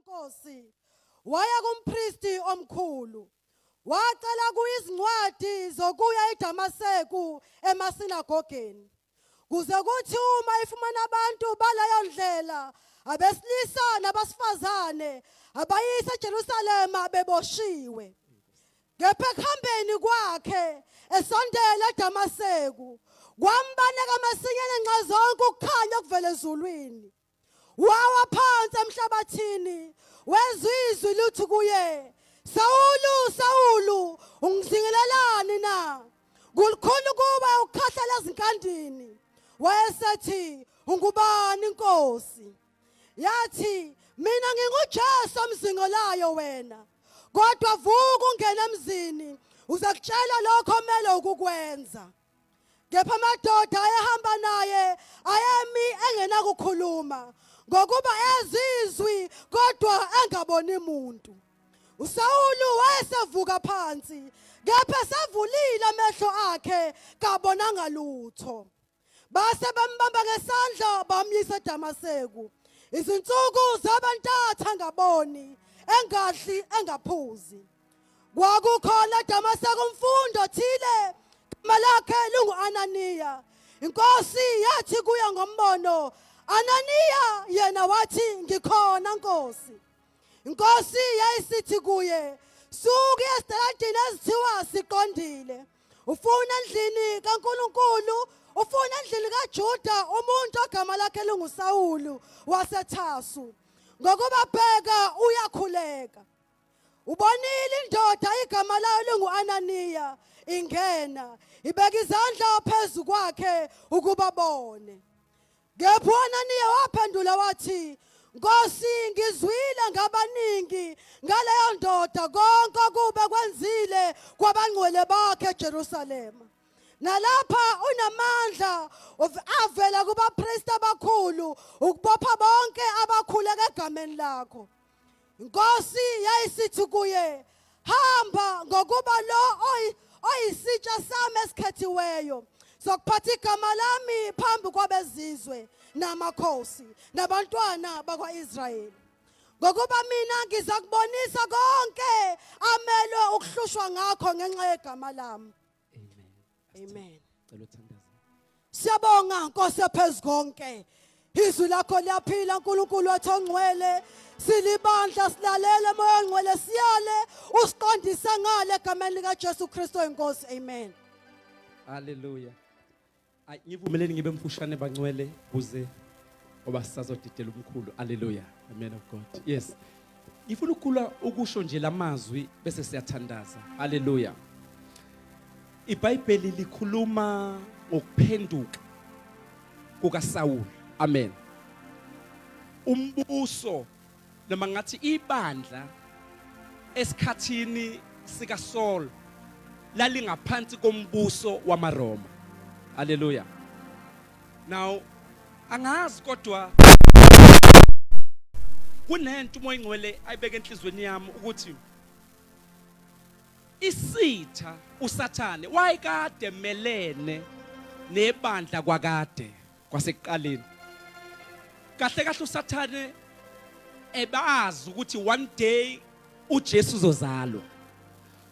lenkosi waya kumpristi omkhulu wacela kuyizincwadi zokuya eDamaseku emasinagogeni kuze kuthi uma ifumana abantu balayo ndlela abesilisa nabasifazane abayisa eJerusalema beboshiwe. Kepha ekuhambeni kwakhe esondela eDamaseku kwambaneka masinyane nxa zonke ukukhanya okuvela ezulwini. Wawa phansi emhlabathini wezwa izwi lithi kuye, Sawulu, Sawulu, ungizingelelani na? Kulikhulu kuba ukukhathala ezinkandini. Wayesethi, ungubani Nkosi? Yathi, mina nginguJesu omzingelayo wena. Kodwa vuka ungene emzini, uzakutshela lokho omele ukukwenza. Kepha amadoda ayehamba naye ayemi engenakukhuluma ngokuba ezizwi kodwa engaboni umuntu. uSawulu wayesevuka phansi kepha savulile amehlo akhe kabonanga lutho. Base bambamba ngesandla bamyisa eDamaseku. Izinsuku zabantatha ngaboni engadli engaphuzi. Kwakukhona eDamaseku umfundi othile malakhe lungu-Ananiya. Inkosi yathi kuya ngombono, Ananiya, yena wathi ngikhona Nkosi. Inkosi yayisithi kuye, suka esitaladini ezithiwa siqondile. Ufuna endlini kaNkulunkulu, ufuna endlini kaJuda umuntu ogama lakhe lunguSawulu waseThasu. Ngokuba bheka uyakhuleka. Ubonile indoda igama layo lingu-Ananiya ingena ibeka izandla phezu kwakhe ukuba bone. Kepha uAnaniya waphendula wathi, Nkosi, ngizwile ngabaningi ngaleyo ndoda konke kube kwenzile kwabangcwele bakhe eJerusalema. Nalapha unamandla avela kubapristi abakhulu ukubopha bonke abakhuleka egameni lakho. Inkosi yayisithi kuye, hamba ngokuba lo oyisitsha sami esikhethiweyo sokuphatha igama lami phambi kwabezizwe namakhosi nabantwana bakwa-Israyeli. Ngokuba mina ngiza kubonisa konke amelwe ukuhlushwa ngakho ngenxa yegama lami. Amen. Siyabonga Nkosi ephezu konke. Izwi lakho liyaphila uNkulunkulu wethu ongcwele. Silibandla silalele moya ongcwele siyale usiqondise ngale egameni likaJesu Kristu inkosi. Amen. Hallelujah. Ngivumeleni ngibe mfushane bangcwele kuze oba sisazodidela umkhulu. Hallelujah. Amen of God. Yes. Ngifuna ukukhula ukusho nje lamazwi bese siyathandaza. Hallelujah. iBhayibheli likhuluma ngokuphenduka kukaSawulu. Amen. Umbuso noma ngathi ibandla esikhathini sikaSaul lalingaphansi kombuso wamaRoma. Hallelujah. Now angazi kodwa kunento umoya ngcwele ayibeke enhlizweni yami ukuthi isitha uSathane wayekade melene nebandla kwakade kwasekuqaleni. Kahle kahle uSathane ebazi ukuthi one day uJesu uzozalwa.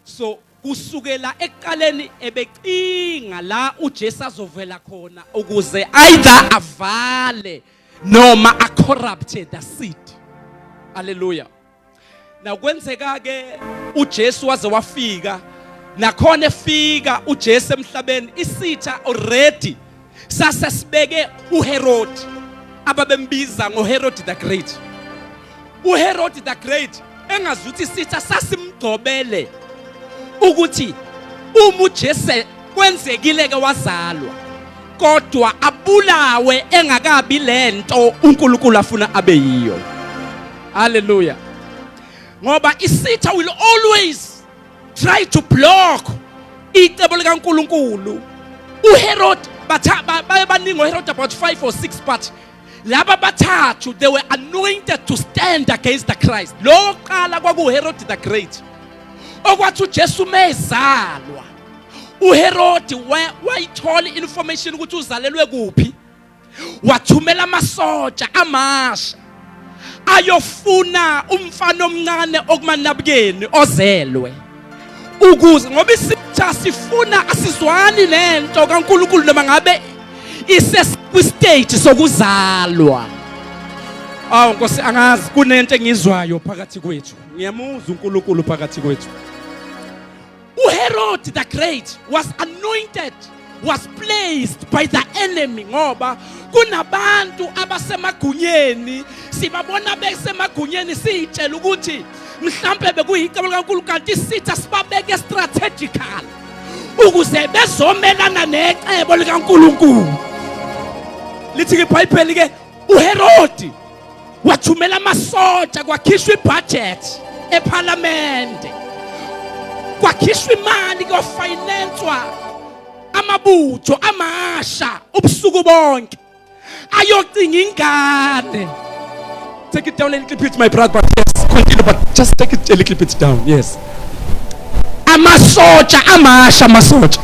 So kusukela ekuqaleni ebecinga la uJesu azovela khona ukuze either avale noma acorrupte the seed. Hallelujah. Na kwenzeka ke uJesu waze wafika nakhona efika uJesu emhlabeni isitha already sasesibeke uHerod ababembiza ngoHerod the Great. uHerod the Great engazuthi isitha sasimgcobele ukuthi uma uJesu kwenzekile ke wazalwa kodwa abulawe engakabi lento uNkulunkulu afuna abe yiyo. Hallelujah. Ngoba isitha will always try to block icebo likaNkulunkulu. uHerod baningi uHerod about 5 or 6 but laba bathathu they were anointed to stand against the Christ. Lo qala kwakuHerod the Great. Okwathi uJesu mezalwa uHerod wayithola information ukuthi uzalelwe kuphi. Wathumela amasotsha amasha ayofuna umfana omncane okumanabukeni ozelwe ukuze ngoba isitha sifuna asizwani lento kaNkulunkulu noma ngabe isesistage sokuzalwa. Nkosi angazi kunento engizwayo phakathi kwethu. Ngiyamuzwa uNkulunkulu phakathi kwethu. uHerod the Great was anointed, was placed by the enemy ngoba kunabantu abasemagunyeni sibabona besemagunyeni sitshela ukuthi mhlambe bekuyicebo kaNkulunkulu kanti sitha sibabeke strategical ukuze bezomelana necebo likaNkulunkulu. Lithi iBhayibheli ke uHerod wathumela amasotsha kwakhishwa ibudget eParliament, kwakhishwa imali kofinancewa amabutho amasha ubusuku bonke ayocinga ingane. Take it down a little bit, my brother, but yes, continue, but just take it a little bit down. Yes. Amasotsha amasha amasotsha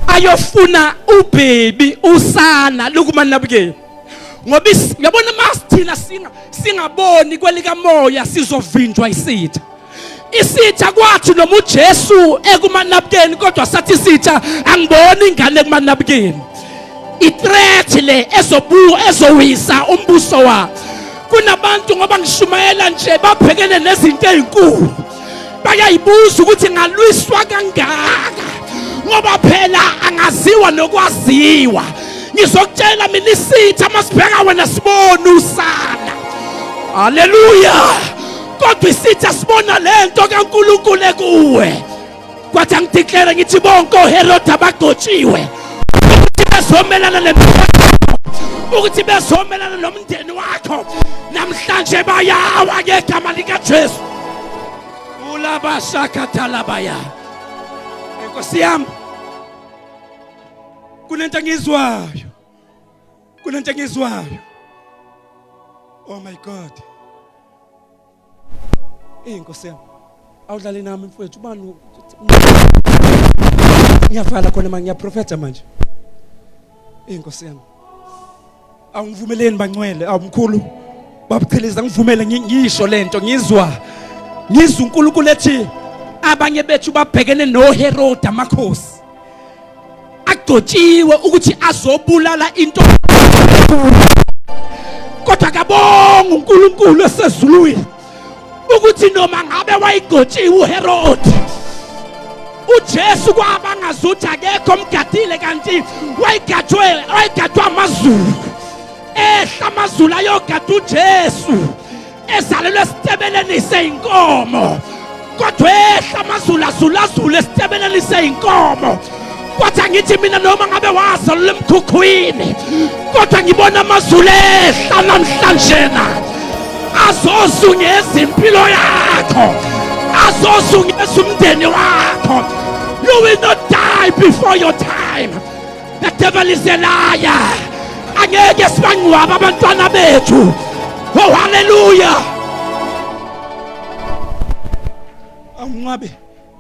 ayofuna ubaby usana lukumanabukeni ngoba ngiyabona masithina singaboni kwelika moya sizovinjwa isitha. Isitha kwathi noma uJesu ekumanabukeni kodwa sathi isitha angiboni ingane ekumanabukeni. Ithreat le ezowisa umbuso wa. Kunabantu ngoba ngishumayela nje babhekene nezinto ezinkulu. Bayayibuza ukuthi ngalwiswa kangaka ngoba phela angaziwa nokwaziwa. Ngizokutshela mina isitha masibheka wena sibona usana. Hallelujah. Kodwa isitha sibona lento kaNkulunkulu ekuwe. Kwathi angideclare ngithi bonke oHerod abagotshiwe ukuthi bezomelana ukuthi bezomelana nomndeni wakho namhlanje bayawa ngegama likaJesu. Ulabashakatalabaya. Nkosi yami kunento engizwayo. Kunento engizwayo. Oh my God. Nkosi yami awudlali nami mfowethu ubani ngiyavala khona manje ngiyaprofeta manje. Nkosi yami awungivumeleni bangcwele awumkhulu babukheleza ngivumele ngisho lento ngizwa uNkulunkulu ethi abanye bethu babhekene noHerod amakhosi agcotshiwe ukuthi azobulala into kodwa kabonga uNkulunkulu esezulwini ukuthi noma ngabe wayigotshiwe uHerod uJesu kwabangazuthi akekho omgadile kanti wayigadwa amazulu amazulu ayogada uJesu ezalelwe esitebeleni seyinkomo kodwa amazulu azulazule esitebeleni seyinkomo. Kwathi angithi mina noma ngabe wazalelwa emkhukhwini kodwa ngibona amazulu ehla namhlanje azozungeza impilo yakho, azozungeza umndeni wakho. You will not die before your time. The devil is a liar. Angeke sibangcwaba abantwana bethu. Oh hallelujah. Angcwabe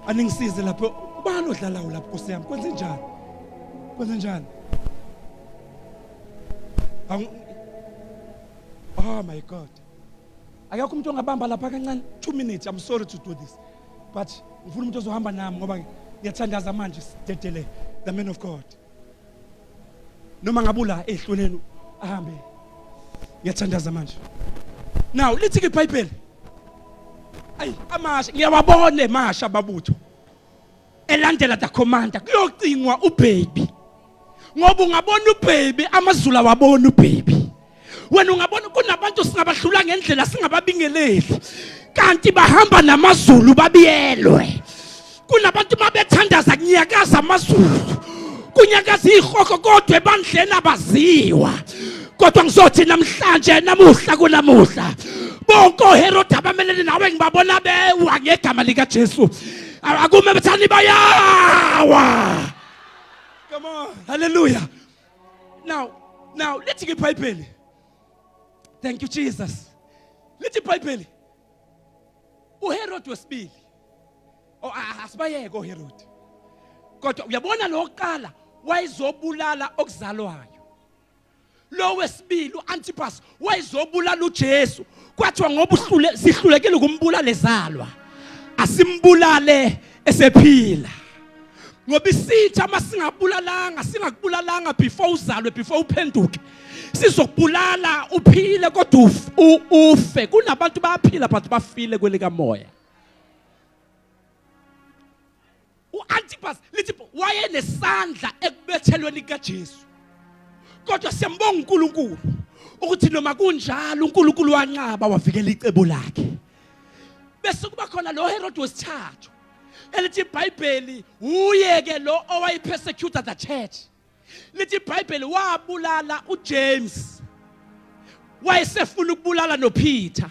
aningisize lapho ubani odlalayo lapho Nkosi yami kwenze njani? Kwenze njani? Oh my God. Akekho umuntu ongabamba lapha kancane 2 minutes. I'm sorry to do this. But ngifuna umuntu ozohamba nami ngoba ngiyathandaza manje sidedele the man of God. Noma ngabula ehluleni ahambe. Ngiyathandaza manje. Now lithi iBhayibheli. Ayi amasha ngiyawabona emasha ababutho. Elandela the commander kuyocingwa ubaby. Ngoba ungabona ubaby amazulu awabona ubaby. Wena ungabona kunabantu singabahlula ngendlela singababingeleli kanti bahamba namazulu babiyelwe. Kunabantu mabethandaza kunyakaza amazulu kunyakaza ihoko kodwa ebandleni abaziwa. Kodwa ngizothi namhlanje namuhla kunamuhla bonke oHerod abamelene nawe ngibabona bewa ngegama likaJesu. Akume bethani bayawa. Come on. Hallelujah. Now let's get iBhayibheli. Thank you Jesus. Let's iBhayibheli. uHerod wesibili. Asibayeke uHerod. Kodwa uyabona lo oqala wayizobulala okuzalwayo. lo wesibili uAntipas wayezobulala uJesu kwathiwa ngoba sihlulekile ukumbulala ezalwa asimbulale esephila ngoba isitha masingabulalanga singakubulalanga before uzalwe before uphenduke sizokubulala uphile kodwa ufe kunabantu bayaphila but bafile kwelika moya uAntipas lithi wayenesandla ekubethelweni kaJesu kodwa siyambonga uNkulunkulu ukuthi noma kunjalo uNkulunkulu wanqaba wavikela icebo lakhe bese kuba khona lo Herod wesithathu elithi iBhayibheli uyeke lo owayipersecute the church lithi iBhayibheli wabulala uJames wayesefuna ukubulala noPeter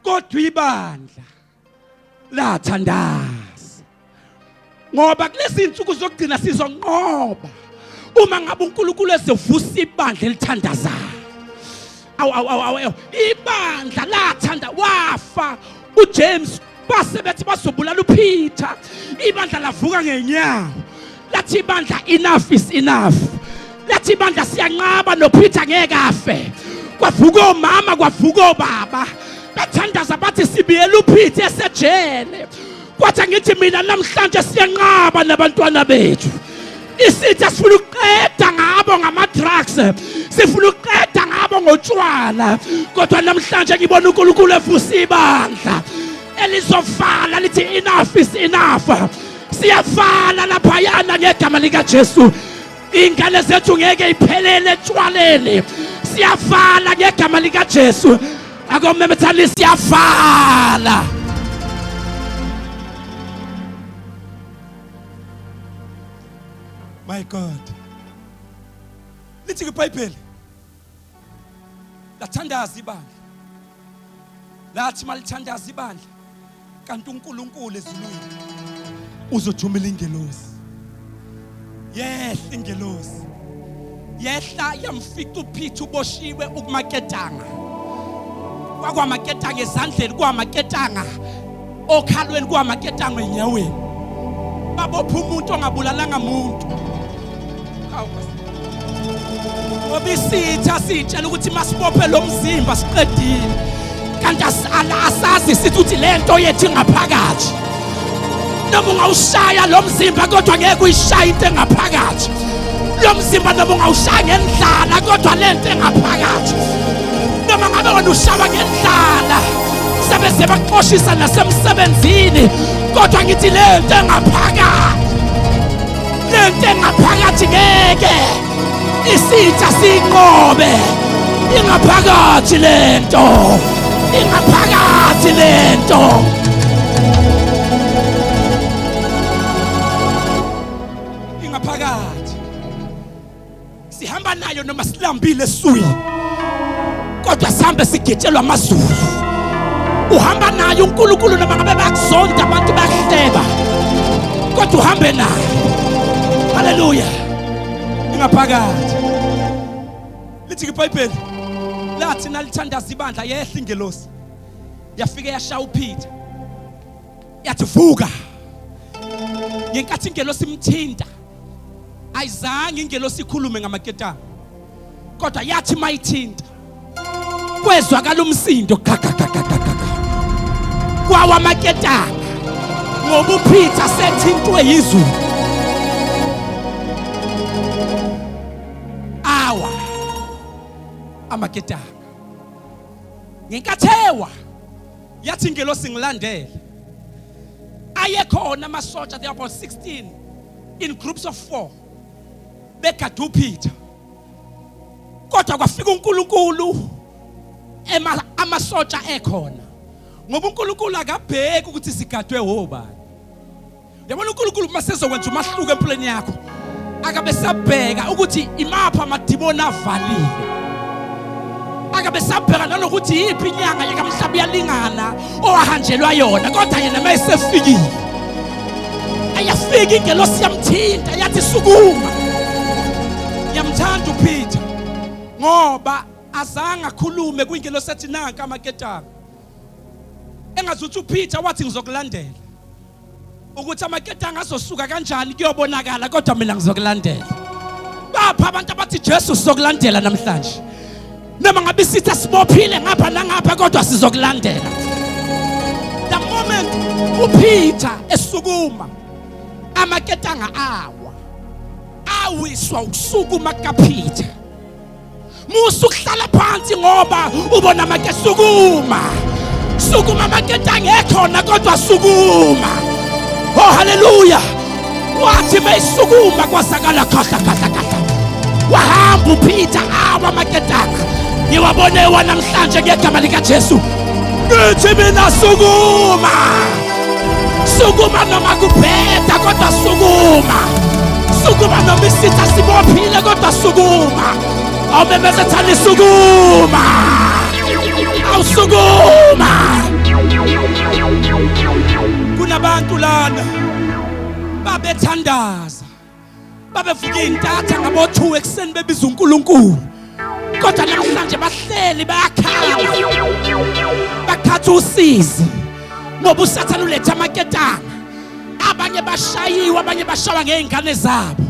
kodwa ibandla lathandaza ngoba kulezi insuku zokugcina sizonqoba uma ngabe uNkulunkulu esevusa ibandla elithandazayo ibandla lathanda wafa uJames basebethi basobulala uPeter ibandla lavuka ngenyawo lathi ibandla enough is enough lathi ibandla siyanqaba noPeter ngeke afe kwavuka omama kwavuka obaba bathandaza bathi sibiyela uPeter esejele kwathi ngithi mina namhlanje siyanqaba nabantwana bethu isithi sifuna ukuqeda ngabo ngama drugs sifuna ukuqeda ngabo ngotshwala kodwa namhlanje ngibona uNkulunkulu evusa ibandla elizovala lithi enough is enough siyavala lapha yana ngegama lika Jesu ingane zethu ngeke iphelele etshwaleni siyavala ngegama lika Jesu akomemethani siyavala my God lithi iBhayibheli lathandaza ibandla lathi malithandaza ibandla kanti uNkulunkulu ezulwini uzothumela ingelosi yehla ingelosi yehla yamfica uPeter uboshiwe ukumaketanga kwakwamaketanga ezandleni kwamaketanga okhalweni kwamaketanga enyaweni babopha umuntu ongabulalanga umuntu obisitha sitshela ukuthi masibophe lo mzimba siqedile kanti asazi sithi uthi lento yethu ngaphakathi noma ungawushaya lo mzimba kodwa ngeke uyishaya into engaphakathi lo mzimba noma ungawushaya ngendlala kodwa lento engaphakathi noma ngabe wena ushaya ngendlala sebese baxoshisa nasemsebenzini kodwa ngithi lento engaphakathi lento engaphakathi ngeke isitha sinqobe ingaphakathi lento ingaphakathi lento ingaphakathi sihamba nayo noma silambile eswini kodwa sihambe sigitshelwa amazulu uhamba nayo uNkulunkulu noma ngabe bakuzonda abantu bakuhleba kodwa uhambe nayo haleluya ingaphakathi lithi iBhayibheli lathi nalithandaza ibandla yehla ingelosi yafika yashaya uPeter yathi vuka ngenkathi ingelosi imthinta ayizange ingelosi ikhulume ngamaketanga kodwa yathi mayithinta kwezwakala umsindo kwawa amaketanga ngoba uPeter sethintwe yizulu awa amaketanga ngenkathewa yathi ingelosi ngilandele ayekhona amasotsha there about 16 in groups of 4 begada uPeter kodwa kwafika uNkulunkulu amasotsha ekhona ngoba uNkulunkulu akabheki ukuthi sigadwe obani yabona uNkulunkulu masezokwenza umahluko empilweni yakho akabe sabheka ukuthi imapha amadimoni avalile akabe sabheka nanokuthi yiphi inyanga yakamhlaba iyalingana owahanjelwa yona kodwa yena mayesefikile ayafika ingelosi yamthinta yathi sukuma yamthanda uPeter ngoba azange akhulume kwingelosi ethi nanka amaketanga engazuthi uPeter wathi ngizokulandela ukuthi amaketanga azosuka kanjani kuyobonakala kodwa mina ngizokulandela bapha abantu abathi Jesu sizokulandela namhlanje noma ngabe sithi sibophile ngapha nangapha kodwa sizokulandela. The moment uPeter esukuma amaketanga awiswa ukusukuma kaPeter. Musu kuhlala phansi ngoba ubona amakesukuma. Sukuma amaketanga ekhona kodwa sukuma. Oh hallelujah. Wathi mayisukuma kwasakala khahla. Wahamba uPeter amaketanga. Ngiwabone namhlanje ngegama lika Jesu. Ngithi mina sukuma. Sukuma noma kubheda kodwa sukuma. Sukuma noma isitha sibophile kodwa sukuma. Awumemeze thani sukuma. Awusukuma. Kunabantu lana babethandaza. Babevuka intatha ngabo 2 ekseni bebiza uNkulunkulu. Kodwa namhlanje bahleli bayakhala. Bakhatha usizi. Ngoba uSathane uletha amaketanga. Abanye bashayiwe, abanye bashawa ngeingane zabo.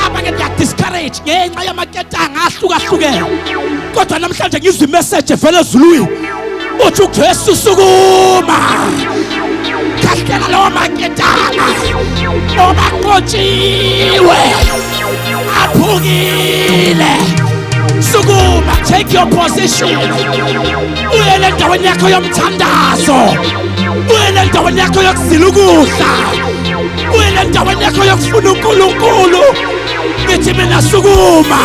Abanye discourage ngenxa yamaketanga ahlukahlukene. Kodwa namhlanje ngizwe imessage evela ezulwini. Uthi uJesu sukuma. Khahlela lawo maketanga. Obaqotshiwe. Aphukile. Sukuma, take your position. Uyele endaweni yakho yomthandazo. Uyele endaweni yakho yokuzila ukudla. Uyele endaweni yakho yokufuna uNkulunkulu. Ngithi mina sukuma.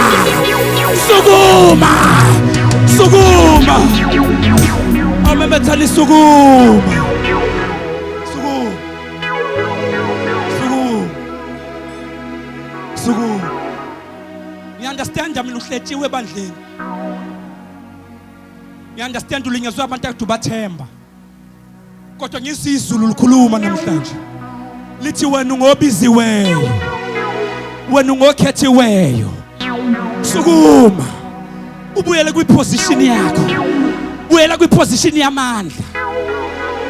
Sukuma. Sukuma. Amemethani sukuma. Sukuma. Sukuma. Sukuma. You understand mina uhletshiwe ebandleni. You understand ulinyazwe abantu akade bathemba. Kodwa ngisizulu likhuluma namhlanje. Lithi wena ungobiziweyo. Wena ungokhethiweyo. Sukuma. Ubuyele kwiposition yakho. Ubuyele kwiposition yamandla.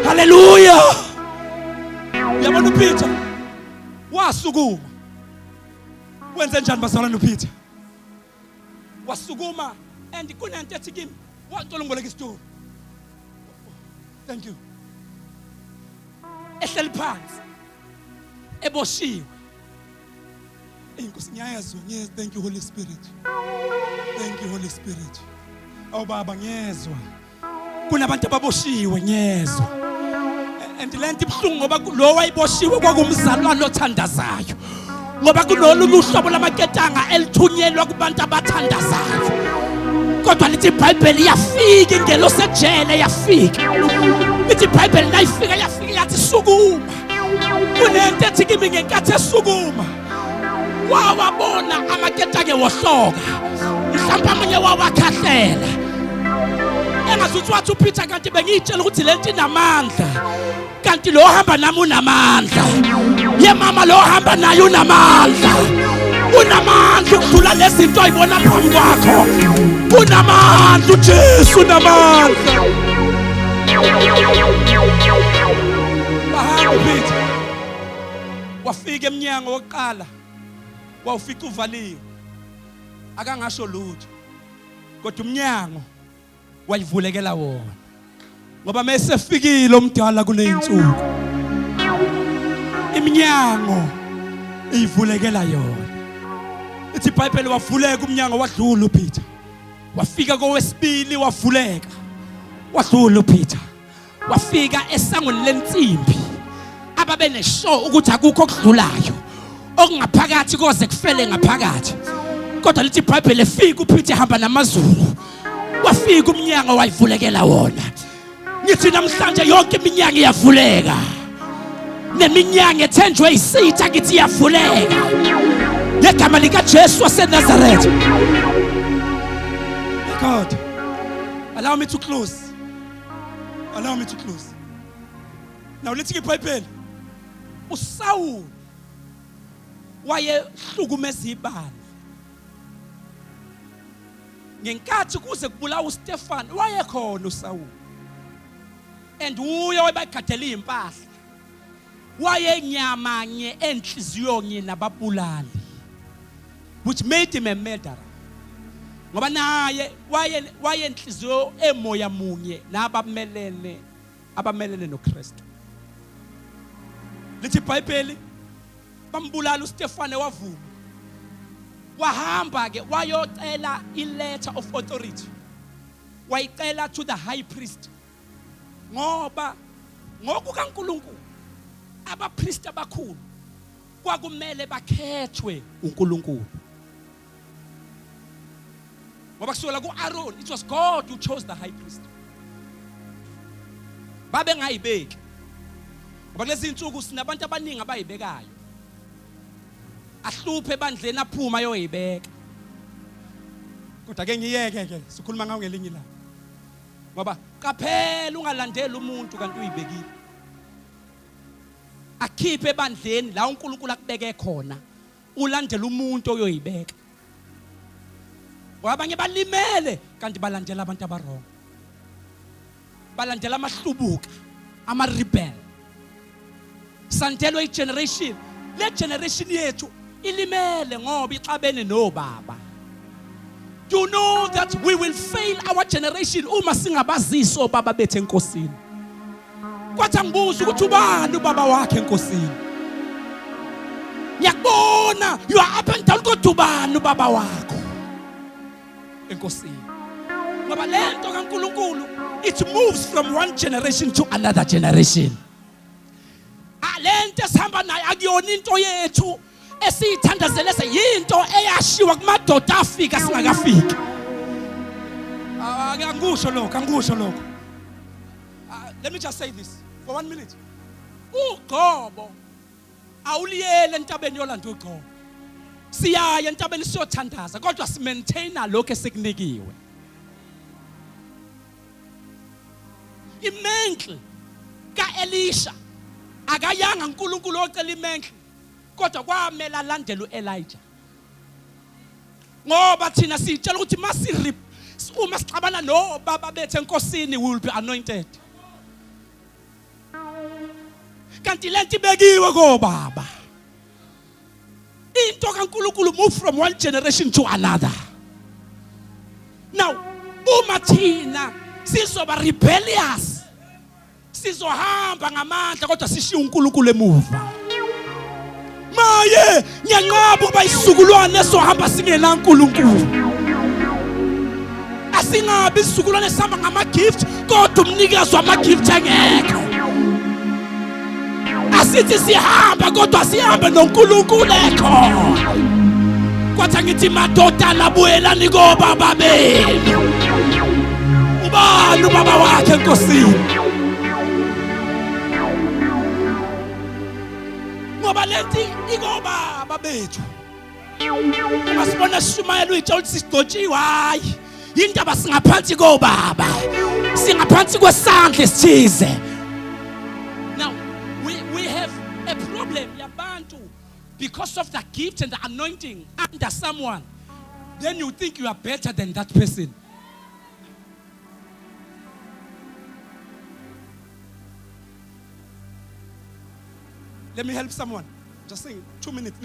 Hallelujah. Yabona uPeter. Wasukuma. Wenze njani bazalwane uPeter? Wasukuma and kunento ethi kimi wacela ngoleka isitulo. Thank you. Ehleli phansi. Eboshiwe. Inkosi ngiyazwa, yes, thank you Holy Spirit. Thank you Holy Spirit. Awu baba ngiyezwa. Kunabantu ababoshiwe ngiyezwa. And lento ibhlungu ngoba lo wayiboshiwe kwakumzalwane othandazayo. Ngoba kunolunye uhlobo lamaketanga elithunyelwa kubantu abathandazayo. Kodwa lithi iBhayibheli yafika ingelo sejele yafika. Lithi iBhayibheli nayifika yafika yathi sukuma. Kunento ethi kimi ngenkathi esukuma. Wawabona amaketanga wohloka. Mhlawumbe amanye wawakhahlela. Engazuthi wathi uPeter kanti bengitshela ukuthi lento inamandla. Kanti lo hamba nami unamandla. Ye mama lo hamba naye unamandla. Unamandla ukudlula lezinto ayibona phambi kwakho. Unamandla uJesu unamandla. Bahamba uPeter. Wafika eminyango wokuqala. Wawufika uvaliwe. Akangasho lutho. Kodwa umnyango wayivulekela wona. Ngoba mesefikile omdala kuleyinsuku. Iminyango ivulekela yona. Ithi iBhayibheli wavuleka umnyango wadlula uPeter. Wafika kowesibili wavuleka. Wadlula uPeter. Wafika esangweni lensimbi. Ababe neshow ukuthi akukho okudlulayo. Okungaphakathi koze kufele ngaphakathi. Kodwa lithi iBhayibheli efika uPeter hamba namazulu. Wafika umnyango wayivulekela wona. Ngithi namhlanje yonke iminyango iyavuleka. Neminyango ethenjwe isitha ngithi iyavuleka. Ngegama lika Jesu waseNazaretha. God, allow me to close. Allow me to close. Now let's keep iBhayibheli. uSawuli wayehlukumeza ibandla. Ngenkathi kuze kubulawa uStefan wayekhona uSawuli. And uye wayebagadela impahla. Wayenyamanye enhliziyo nye nababulali. which made him a murderer. Ngoba naye waye inhliziyo emoya munye abamelene noKristu. Lithi iBhayibheli bambulala uStefane wavuma. Wahamba ke wayocela letter of authority. Wayicela to the high priest. Ngoba ngokukaNkulunkulu abapriest abakhulu kwakumele bakhethwe uNkulunkulu. Ngoba kusukela kuAaron, it was God who chose the high priest. Babe ngayibeki. Ngoba kulezi insuku sinabantu abaningi abayibekayo. Ahluphe bandleni aphuma yoyibeka. Kodwa ke ngiyeke ke sikhuluma ngawo ngelinye ilanga. Ngoba kaphela ungalandeli umuntu kanti uyibekile. Akhiphe ebandleni la uNkulunkulu akubeke khona. Ulandela umuntu oyoyibeka. Ngoba abanye balimele kanti balandela abantu abarong. Balandela amahlubuka, ama-rebel. Santelo generation, le generation yethu ilimele ngoba ixabene nobaba. You know that we will fail our generation uma singabaziso baba bethu enkosini. Kwathi angibuza ukuthi ubani ubaba wakhe enkosini. Ngiyakubona you are up and down kodwa ubani ubaba wakho enkosini. Ngoba lento kaNkulunkulu it moves from one generation to another generation. Lento esihamba nayo akuyona into yethu esiyithandazele seyinto eyashiwa kumadoda afika singakafiki. Angikusho lokho. Let me just say this for 1 minute. Ugqobo awuliyele entabeni yolanda ugqobo. Siyaya entabeni siyothandaza kodwa si maintaina lokho esikunikiwe. Imenhle kaElisha akayanga uNkulunkulu ocela imenhle kodwa kwamela alandela uElijah. Ngoba thina sitshela ukuthi uma sixabana nobaba bethu enkosini we will be anointed. Kanti lento ibekiwe kobaba. Into kaNkulunkulu move from one generation to another. Now, uma thina sizoba rebellious, sizohamba ngamandla kodwa sishiya uNkulunkulu emuva. Maye ngiyanqaba ukuba isizukulwane esohamba singela uNkulunkulu. Asingabi isizukulwane esihamba ngama-gift kodwa umnikazi wama-gift engekho. Asithi sihamba kodwa sihambe noNkulunkulu ekho. Kwathi ngithi madoda labuyelani kobaba benu. Ubani ubaba wakhe enkosini? Ngoba lenti ikobaba bethu. Masibona Shumayela uyitshela ukuthi sidotshiwe hayi. Indaba singaphansi kobaba. Singaphansi kwesandla esithize. Now we have a problem yabantu because of the gift and the anointing under someone. Then you think you are better than that person. Let me help someone. Just saying 2 minutes.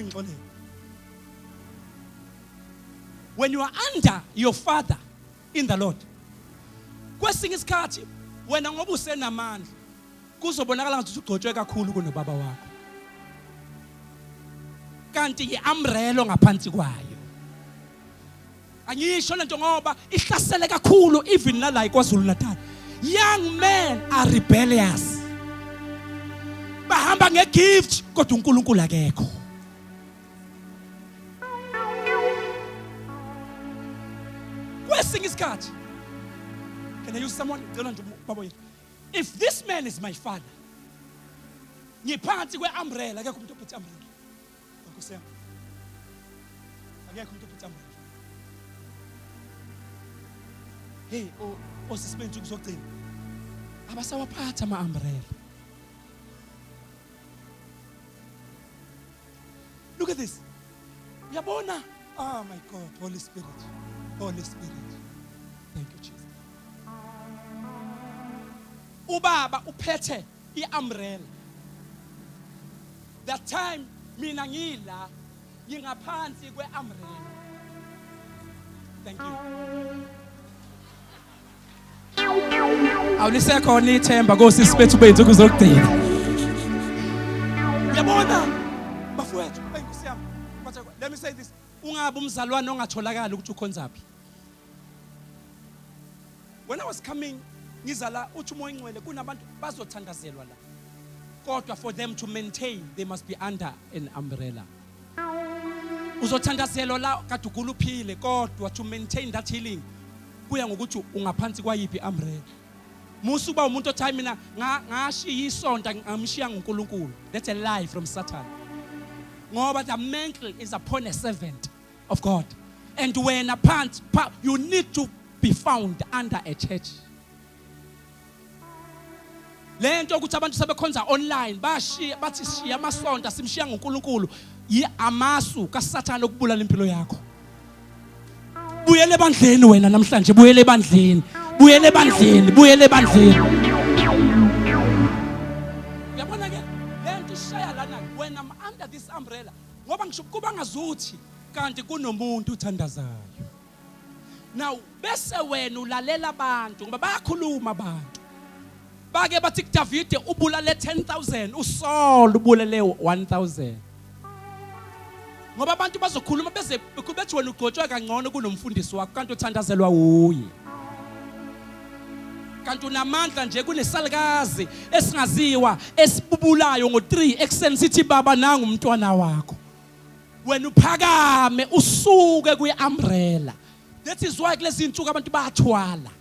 When you are under your father in the Lord, kwesinye isikhathi wena ngoba usenamandla kuzobonakala ngathi ugcotshwe kakhulu kunobaba wakho. Kanti iumbrella ngaphansi kwayo. Angisho lento ngoba ihlasele kakhulu even la iKwaZulu Natal. Young men are rebellious. Bahamba ngegift kodwa uNkulunkulu akekho. Kwesinye isikhathi can I use someone? If this man is my father, ngiphansi kweumbrella akekho umuntu ophethe umbrella. Nkosi yami. Akekho umuntu ophethe umbrella. Hey, osisibentu kuzogcina. Abasawaphatha ama-umbrella. Look at this. Yabona. Oh my God, Holy Spirit. Holy Spirit. Thank you, Jesus. Ubaba uphethe iumbrella. That time mina ngila ngingaphansi kweumbrella. Thank you. Awulisekhona ithemba ngosisi bethu bethu kuzokugcina. Yabona bafowethu ayinkosi yami. But let me say this. Ungabe umzalwane ongatholakala ukuthi ukhonzaphi. When I was coming ngizala uthi umoya ingcwele kunabantu bazothandazelwa la. Kodwa for them to maintain they must be under an umbrella. Uzothandazelwa la kade uguluphile kodwa to maintain that healing kuya ngokuthi ungaphansi kwayiphi umbrella. Musu ba umuntu othi mina ngashiya isonto ngamshiya uNkulunkulu. That's a lie from Satan. Ngoba the mantle is upon a servant of God. And when apart you need to be found under a church. Lento ukuthi abantu sebekhonza online bashiya bathi shiya amasonto simshiya uNkulunkulu amasu kaSathane okubulala impilo yakho. Buyele ebandleni wena namhlanje buyele ebandleni. Buyele ebandleni, buyele ebandleni. Uyabona ke lento ishaya lana when I'm under this umbrella ngoba ngisho kuba ngazuthi kanti kunomuntu uthandazayo. Now bese wena ulalela abantu ngoba bayakhuluma abantu. Bake bathi David ubulale 10,000 uSaul ubulale 1,000. Ngoba abantu bazokhuluma beze bethi wena ugcotshwa kangcono kunomfundisi wakho kanti uthandazelwa uye. Kanti unamandla nje kunesalukazi esingaziwa esibubulayo ngo3 ekseni sithi baba nanga umntwana wakho. Wena uphakame usuke kwi-umbrella. That is why kulezi insuku abantu bayathwala.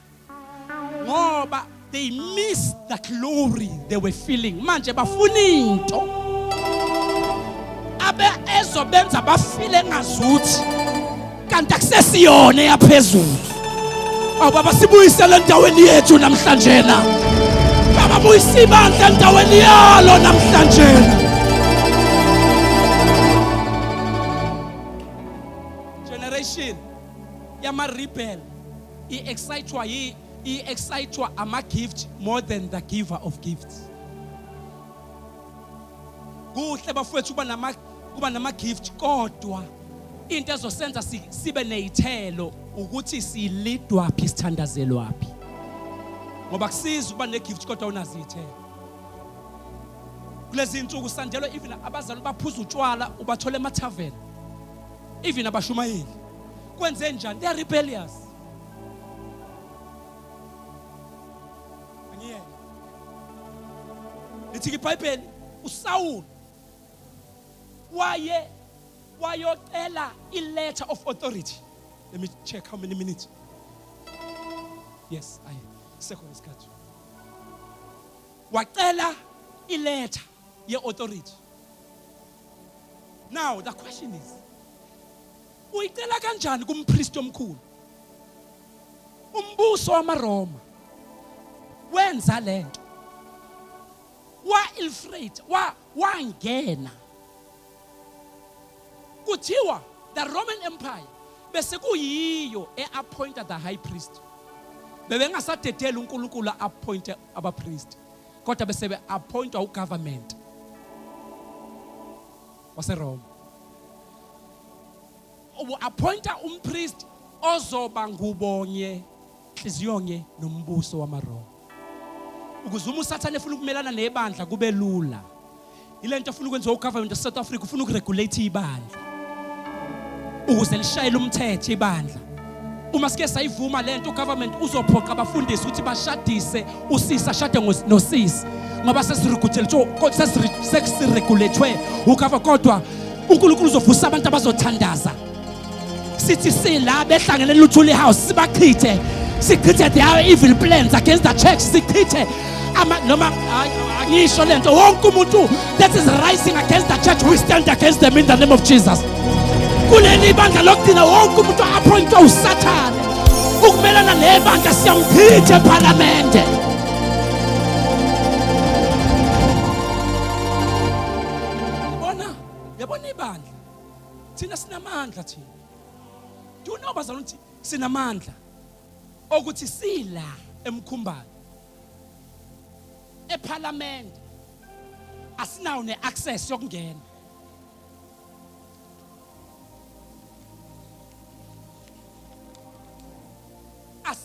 Ngoba they miss the glory they were feeling. Manje bafuna into abe ezobenza bafile ngazuthi kanti akusesiyona yaphezulu. Awu baba sibuyisele endaweni yethu namhlanje na. Baba buyisa ibandla endaweni yalo namhlanje. Generation yama rebel i-excitwa ama gift more than the giver of gifts. Kuhle bafowethu kuba nama gift kodwa into ezosenza sibe nezithelo ukuthi silidwa phi sithandazelwapi. Ngoba kusiza ukuba negift kodwa unazi izithelo. Kulezi insuku sanjalo even abazali baphuza utshwala ubathola emathaveni. Even abashumayeli. Kwenze njani? They are rebellious. Angiyeke. Lithi iBhayibheli uSaul wayocela a letter of authority. Let me check how many minutes. Yes, second is cut. Wacela a letter ye authority. Now the question is, uyicela kanjani kumpriest omkhulu? Umbuso wamaRoma wenza lento. Wa-infiltrate, wangena. Kuthiwa the Roman Empire bese kuyiyo appointed the high priest. Bebengasadedela uNkulunkulu appoint abapriest. Kodwa bese appointwa ugovernment waseRoma. Appointa umpriest ozoba ngubonye inhliziyonye nombuso wamaRoma. Ukuze uSathane efuna ukumelana nebandla kube lula. Ilento efuna ukwenza ugovernment of South Africa ufuna ukuregulate ibandla. Ukuze lishayele umthetho ibandla. Uma sike sayivuma lento ugovernment uzophoqa abafundisi ukuthi bashadise usisi ashade nosisi. Ngoba sesiregulethwe ugovernment kodwa uNkulunkulu uzovusa abantu abazothandaza. Sithi sila behlangene eLuthuli House sibachithe. Sichithe their evil plans against the church. Sichithe noma angisho lento wonke umuntu that is rising against the church we stand against them in the name of Jesus. Kuleli bandla lokugcina wonke umuntu appointwa uSathane ukumelana nebandla siyamchithe eParliament. Yabona ibandla thina sinamandla thina. Do you know bazalwane ukuthi sinamandla ukuthi sila emkhumbani eParliament asinawo neaccess yokungena.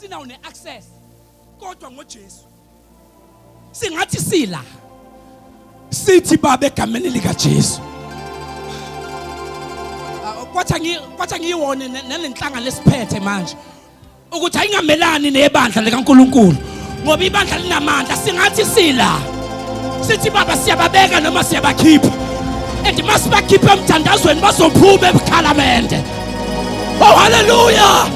asinawo neaccess kodwa ngoJesu singathi sila sithi baba egameni lika Jesu kwathi ngiyiwone nelenhlangano lesiphethe manje ukuthi ayingamelani nebandla likaNkuluNkulu ngoba ibandla linamandla singathi sila sithi baba siyababeka noma siyabakhipha and masibakhipha emthandazweni bazophuma eParliament. Oh hallelujah,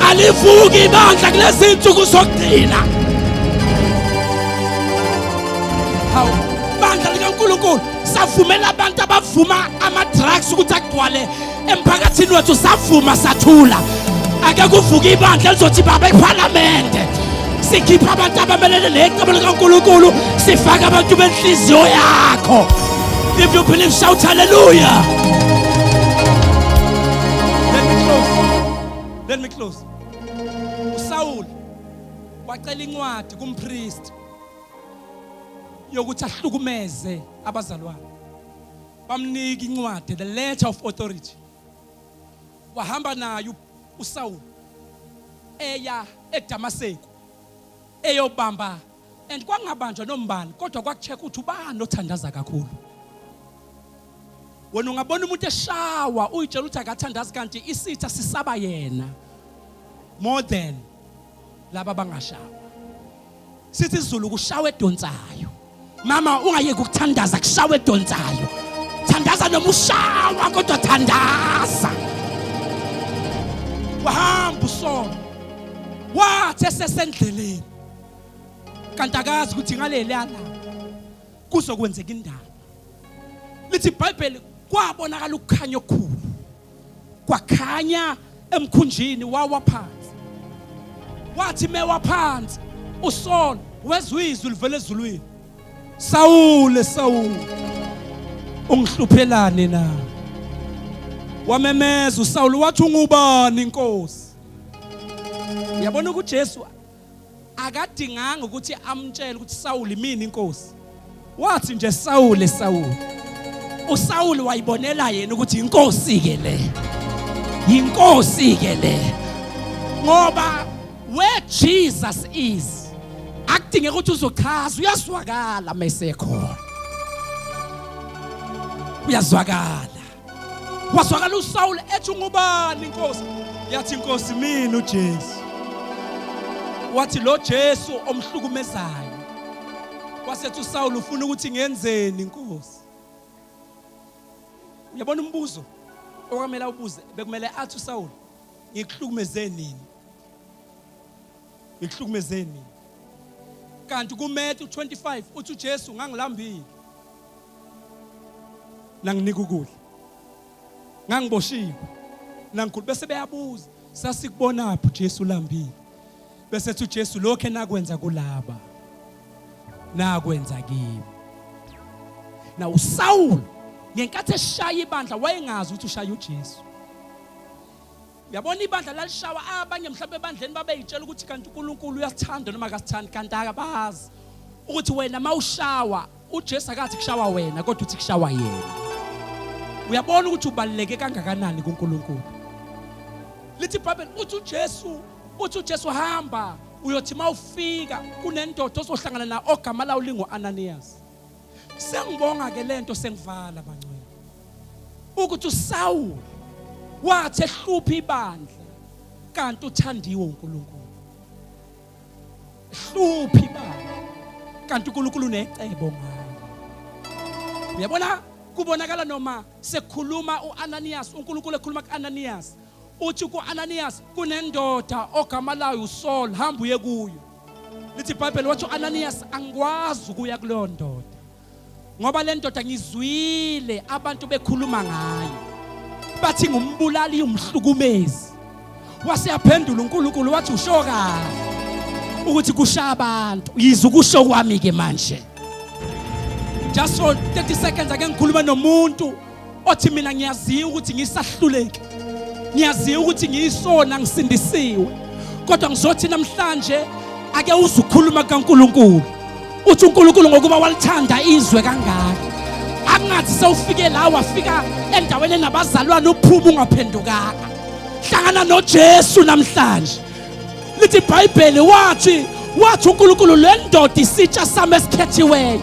alivuki ibandla kulezi insuku zokugcina. Hawu bandla likaNkuluNkulu savumela abantu abavuma ama-drugs ukuthi agcwale emphakathini wethu, savuma sathula. Ake kuvuka ibandla lizothi baba eParliament sikhipha abantu abamelene necebo likaNkuluNkulu, sifaka abantu benhliziyo yakho. If you believe, shout hallelujah. Let me close. uSaul wacela incwadi kumpriest yokuthi ahlukumeze abazalwane. Bamnika incwadi, the letter of authority. Wahamba nayo uSaul eya eDamaseko eyobamba, and kwangabanjwa nombani kodwa kwakucheck ukuthi ubani othandaza kakhulu. Wena ungabona umuntu eshawa uyitshela ukuthi akathandazi kanti isitha sisaba yena more than laba bangashawa. Sithi isiZulu kushawa edonsayo. Mama ungayeki ukuthandaza kushawa edonsayo. Thandaza noma ushawa kodwa thandaza. Wahamba uSaul wathi esesendleleni kanti akazi ukuthi ngaleli yana kuzokwenzeka indaba. Lithi iBhayibheli kwabonakala ukukhanya okukhulu, kwakhanya emkhunjini wawa phansi. Wathi mewa phansi uSaul wezwe izwi livela ezulwini, Sawule Sawule ungihluphelani na? Wamemeza uSaul wathi ungubani inkosi? Yabona ukuthi Jesu akadinganga ukuthi amtshele ukuthi Sawule mina inkosi. Wathi nje Sawule Sawule. uSaul wayibonela yena ukuthi inkosi ke le, inkosi ke le. Ngoba where Jesus is akudingeka ukuthi uzochaza, uyazwakala mesekhona, uyazwakala. Wazwakala uSaul ethi ungubani inkosi? Yathi inkosi mina uJesu. Wathi lo Jesu omhlukumezayo. Wasethi uSaul ufuna ukuthi ngenzeni inkosi? Uyabona umbuzo okwamele ubuze, bekumele athi uSaul ngikuhlukumeze nini? Ngikuhlukumeze nini? Kanti kuMatthew 25 uthi uJesu ngangilambile, nanginika ukudla, ngangiboshiwe, nangikhulu. Bese beyabuza sasikubonaphi uJesu ulambile? Bese ethi uJesu lokho enakwenza kulaba nakwenza kimi. Na uSaul ngenkathi eshaya ibandla wayengazi ukuthi ushaya uJesu. Uyabona ibandla lalishawa abanye mhlawumbe ebandleni babeyitshela ukuthi kanti uNkulunkulu uyathanda noma akasithandi, kanti akabazi ukuthi wena mawushawa uJesu akathi kushawa wena kodwa uthi kushawa yena. Uyabona ukuthi ubaluleke kangakanani kuNkulunkulu. Lithi iBhayibheli uthi uJesu hamba uyothi mawufika kunendoda ozohlangana na ogama lawo lingu-Ananias. Sengibonga ke lento sengivala bangcwele ukuthi uSaul wathi ehlupha ibandla kanti uthandiwe uNkulunkulu. Hlupha ibandla kanti uNkulunkulu unecebo ngayo. Uyabona kubonakala noma sekhuluma uAnanias, uNkulunkulu ekhuluma kuAnanias uthi kuAnanias kunendoda ogama layo uSaul, hamba uye kuyo. Lithi iBhayibheli wathi uAnanias angikwazi ukuya kuleyo ndoda ngoba le ndoda ngizwile abantu bekhuluma ngayo bathi ngumbulali umhlukumezi. Wase yaphendula uNkulunkulu wathi usho kahle ukuthi kushaya abantu, yize ukusho kwami ke manje. Just for 30 seconds ake ngikhuluma nomuntu othi mina ngiyaziyo ukuthi ngisahluleke, ngiyaziyo ukuthi ngiyisona ngisindisiwe, kodwa ngizothi namhlanje ake uzukhuluma kaNkulunkulu. Uthi uNkulunkulu ngokuba walithanda izwe kangaka akungathi sewufike la wafika endaweni enabazalwane uphuma ungaphendukanga. Hlangana noJesu namhlanje lithi iBhayibheli wathi uNkulunkulu lendoda isitsha sami esikhethiweyo.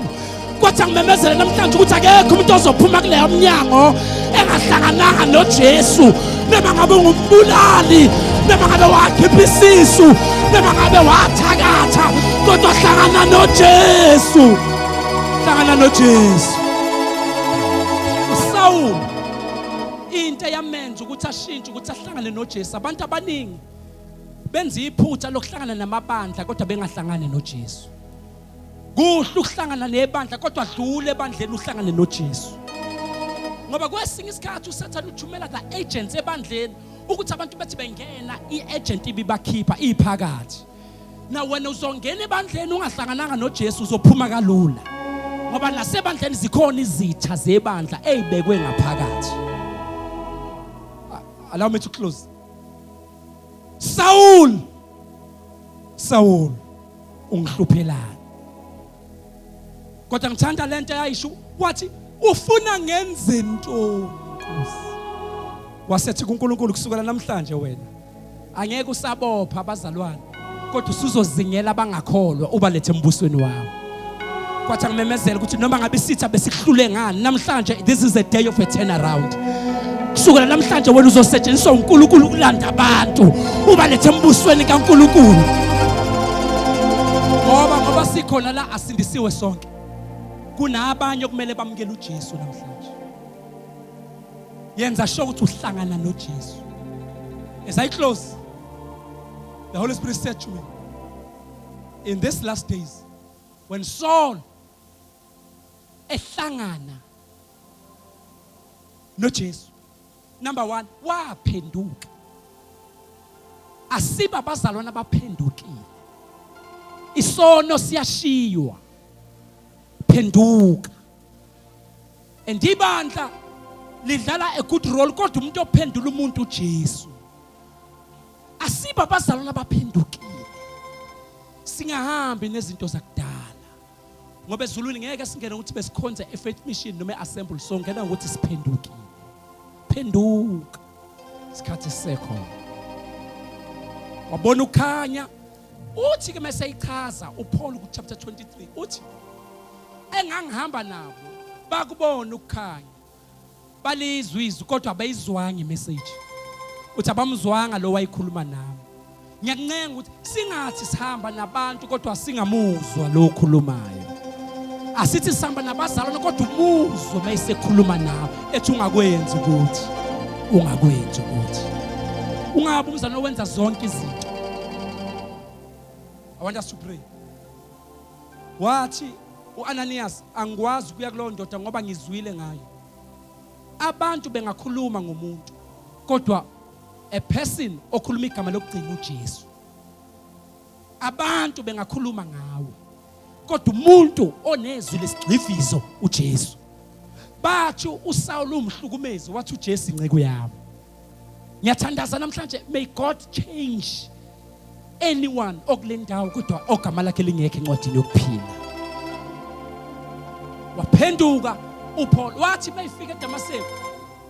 Kwathi ngimemezele namhlanje ukuthi akekho umuntu ozophuma kuleyo mnyango engahlangananga noJesu. Noma ngabe ungumbulali, noma ngabe wakhipha isisu, noma ngabe wathakatha, kodwa hlangana noJesu. Hlangana noJesu. uSawuli into yamenza ukuthi ashintshe ukuthi ahlangane noJesu. Abantu abaningi benza iphutha lokuhlangana namabandla kodwa bengahlangane noJesu. Kuhle ukuhlangana nebandla kodwa dlule ebandleni uhlangane noJesu. Ngoba kwesinye isikhathi uSathane uthumela agents ebandleni ukuthi abantu bathi bengena iagent ibibakhipha iphakathi. Na wena uzongena ebandleni ungahlangananga noJesu uzophuma kalula. Ngoba nasebandleni zikhona izitha zebandla ezibekwe ngaphakathi. Allow me to close. Saul ungihluphelana. Kodwa ngithanda lento ayisho wathi ufuna ngenze into. Wasethi kuNkulunkulu kusukela namhlanje wena angeke usabopha abazalwane kodwa usuzozingela abangakholwa ubalethe embusweni wawo. Kwathi ngimemezela ukuthi noma ngabe isitha besihlule ngani namhlanje this is a day of a turnaround. Kusukela namhlanje wena uzosetshenziswa uNkulunkulu ukulanda abantu ubalethe embusweni kaNkulunkulu. Ngoba sikhona la asindisiwe sonke. Kunabanye okumele bamukele uJesu namhlanje. Yenza sure ukuthi uhlangana noJesu. As I close, the Holy Spirit said to me, in these last days, when Saul ehlangana noJesu, number one, waphenduka. Asiba abazalwana abaphendukile. Isono siyashiywa. Phenduka. And ibandla lidlala a good role kodwa umuntu ophendula umuntu uJesu. Asiba abazalwana abaphendukile. Singahambi nezinto zakudala. Ngoba ezulwini ngeke singene ukuthi besikhonze eFaith Mission noma eAssembly songena ukuthi siphendukile. Phenduka. Isikhathi sekho. Wabona ukhanya uthi ke mase ichaza uPaul ku chapter 23 uthi engangihamba nabo bakubona ukukhanya balizwizwe kodwa abayizwanga imessage uthi abamzwanga lo wayikhuluma nami. Ngiyakuncenga ukuthi singathi sihamba nabantu kodwa singamuzwa lo okhulumayo. Asithi sihamba nabazalwane kodwa umuzwe mayisekhuluma nawe ethi ungakwenzi ukuthi ungabe umzalwane owenza zonke izinto. I want us to pray. Wathi uAnanias angikwazi ukuya kulo ndoda ngoba ngizwile ngayo. Abantu bengakhuluma ngomuntu kodwa a person okhuluma igama lokugcina uJesu. Abantu bengakhuluma ngawe kodwa umuntu onezwi lesigcivizo uJesu. Bathi uSaul umhlukumezi wathi uJesu inceke yami. Ngiyathandaza namhlanje may God change anyone okulendawo kodwa ogama lakhe lingekho encwadini yokuphila. Waphenduka uPaul wathi mayifika eDamascus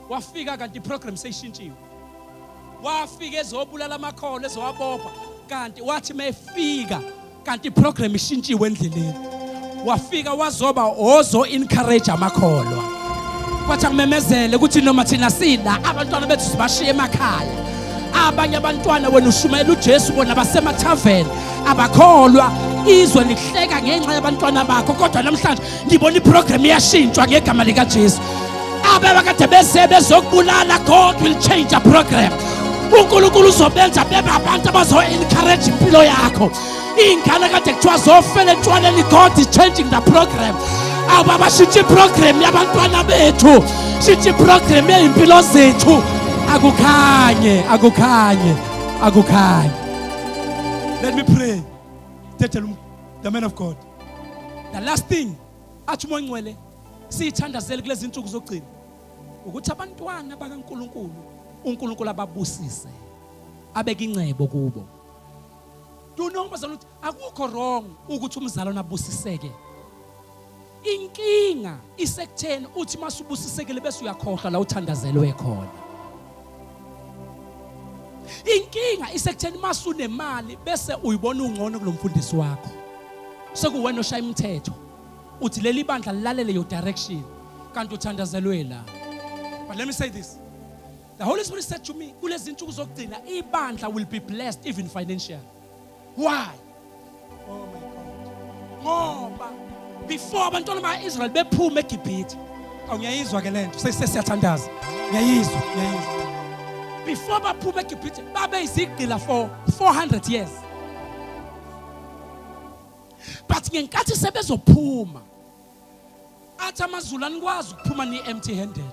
wafika kanti iprogram seyishintshiwe. Wafika ezobulala amakholo ezowabopha kanti wathi mayifika kanti iprogram ishintshiwe endleleni. Wafika wazoba ozo encourage amakholwa. Kwathi ngimemezele ukuthi noma thina sina abantwana bethu sibashiye emakhaya. Abanye abantwana wena ushumayela uJesu bona basemathaveni abakholwa izwe lihleka ngenxa yabantwana bakho kodwa namhlanje ngibona iprogram iyashintshwa ngegama lika Jesu. Abakade bezokubulala God will change a program. uNkulunkulu uzobenza bebe abantu abazo encourage impilo yakho. Ingane kade kuthiwa zofela entshwaleni God is changing the program. Ababashintshe program yabantwana bethu. Shintshe program yezimpilo zethu. Akukhanye. Let me pray. The man of God. The last thing athi umoya ngcwele siyithandazele kulezi insuku zogcina ukuthi abantwana bakaNkulunkulu uNkulunkulu ababusise abeke incebo kubo. Do know bazalwane akukho wrong ukuthi umzalwane abusiseke. Inkinga isekutheni uthi masubusisekele bese uyakhohlwa la uthandazelwe khona. Inkinga isekutheni masunemali bese uyibona ungcono kulomfundisi wakho. Sekuwena oshaya imithetho. Uthi leli bandla lilalele your direction kanti uthandazelwe la. But let me say this. The Holy Spirit said to me, kulezi insuku zokugcina ibandla will be blessed even financially. Why? Oh my God. Ngoba before abantwana bakaIsrael bephuma eGibhithe. Awuyayizwa ke lento. Sesiyathandaza. Ngiyayizwa. Before baphuma eGibhithe babe izigqila for 400 years. But ngenkathi sebezophuma athi amazulu anikwazi ukuphuma ni empty handed.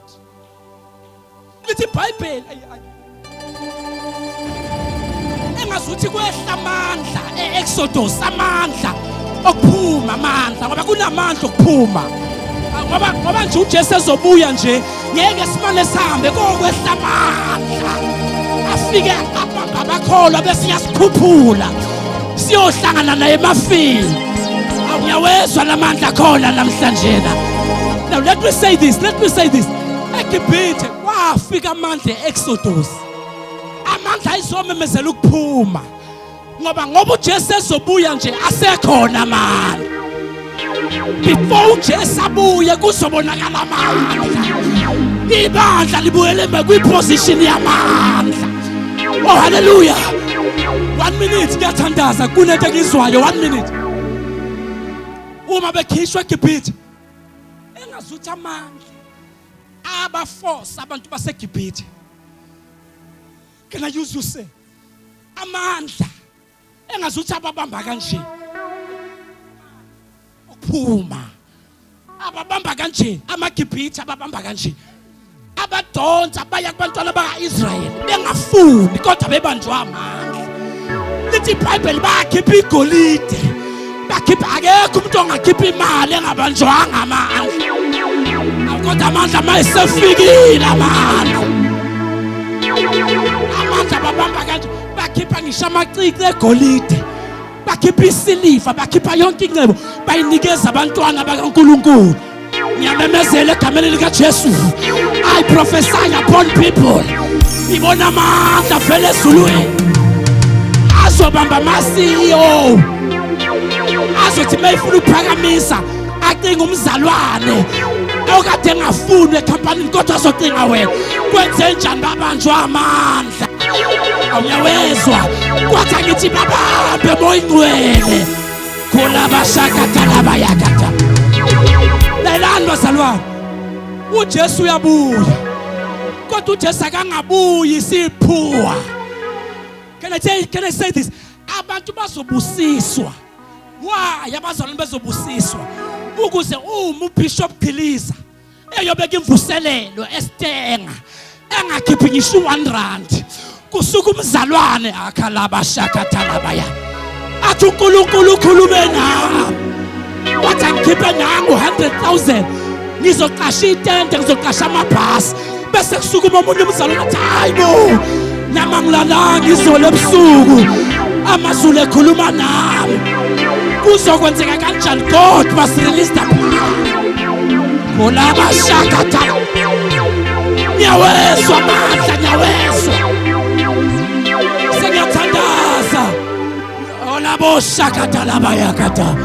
Lithi iBhayibheli engazuthi kwehla amandla eExodus amandla okuphuma amandla ngoba kunamandla okuphuma ngoba nje uJesu ezobuya nje ngeke simane sihambe kokwehla amandla afike abakholwa bese yasikhuphula siyohlangana naye emafini awuyawezwa lamandla khona namhlanje na. Now let me say this eGibhithe kwafika amandla eExodus amandla ayizomemezela ukuphuma ngoba uJesu ezobuya nje asekhona amandla. Before uJesu abuye kuzobonakala amandla ibandla libuyele kwiposition yamandla. Oh hallelujah. 1 minute ngiyathandaza kunento engizwayo 1 minute. Uma bekhishwa eGibhithe engazuthi amandla abaforce abantu baseGibhithe. Can I use you say amandla engazuthi ababamba kanje ukuphuma ababamba kanje amaGibhithe ababamba kanje abadonsa baya kubantwana bakaIsrael bengafuni kodwa bebanjwa amandla. Lithi iBhayibheli bakhipha igolide bakhipha akekho umuntu ongakhipha imali engabanjwanga amandla. Kodwa amandla mayesefikile amandla babamba kanje bakhipha ngisho amacici egolide bakhipha isiliva bakhipha yonke incebo bayinikeza abantwana bakaNkulunkulu. Ngiyamemezela egameni likaJesu I prophesy upon people ibona amandla vele ezulwini azobamba ama-CEO azothi mayifuna ukuphakamisa acinga umzalwane okade engafuni ekhampanini kodwa azocinga wena kwenze njani babanjwa amandla. Awuyawezwa kwathi angithi babambe moyingcwele khona bashakata labayakata. Lalani bazalwane uJesu uyabuya kodwa uJesu akangabuyi siphuwa. Can I say this? Abantu bazobusiswa. Why abazalwane bezobusiswa? Ukuze uBishop Giliza eyobeka imvuselelo eStenga engakhiphi ngisho 1 rand kusuka umzalwane akhalaba shakata labaya athi uNkulunkulu ukhulume nami wathi angikhiphe nangu 100,000 ngizoqasha itente ngizoqasha amabhasi bese kusuka umuntu umzalwane athi hayibo nama ngilalanga izolo ebusuku amazulu ekhuluma nami kuzokwenzeka kanjani God must release the power. Kola bashakata nyawezwa amandla nyawezwa sengiyathandaza ola boshakata labayakata.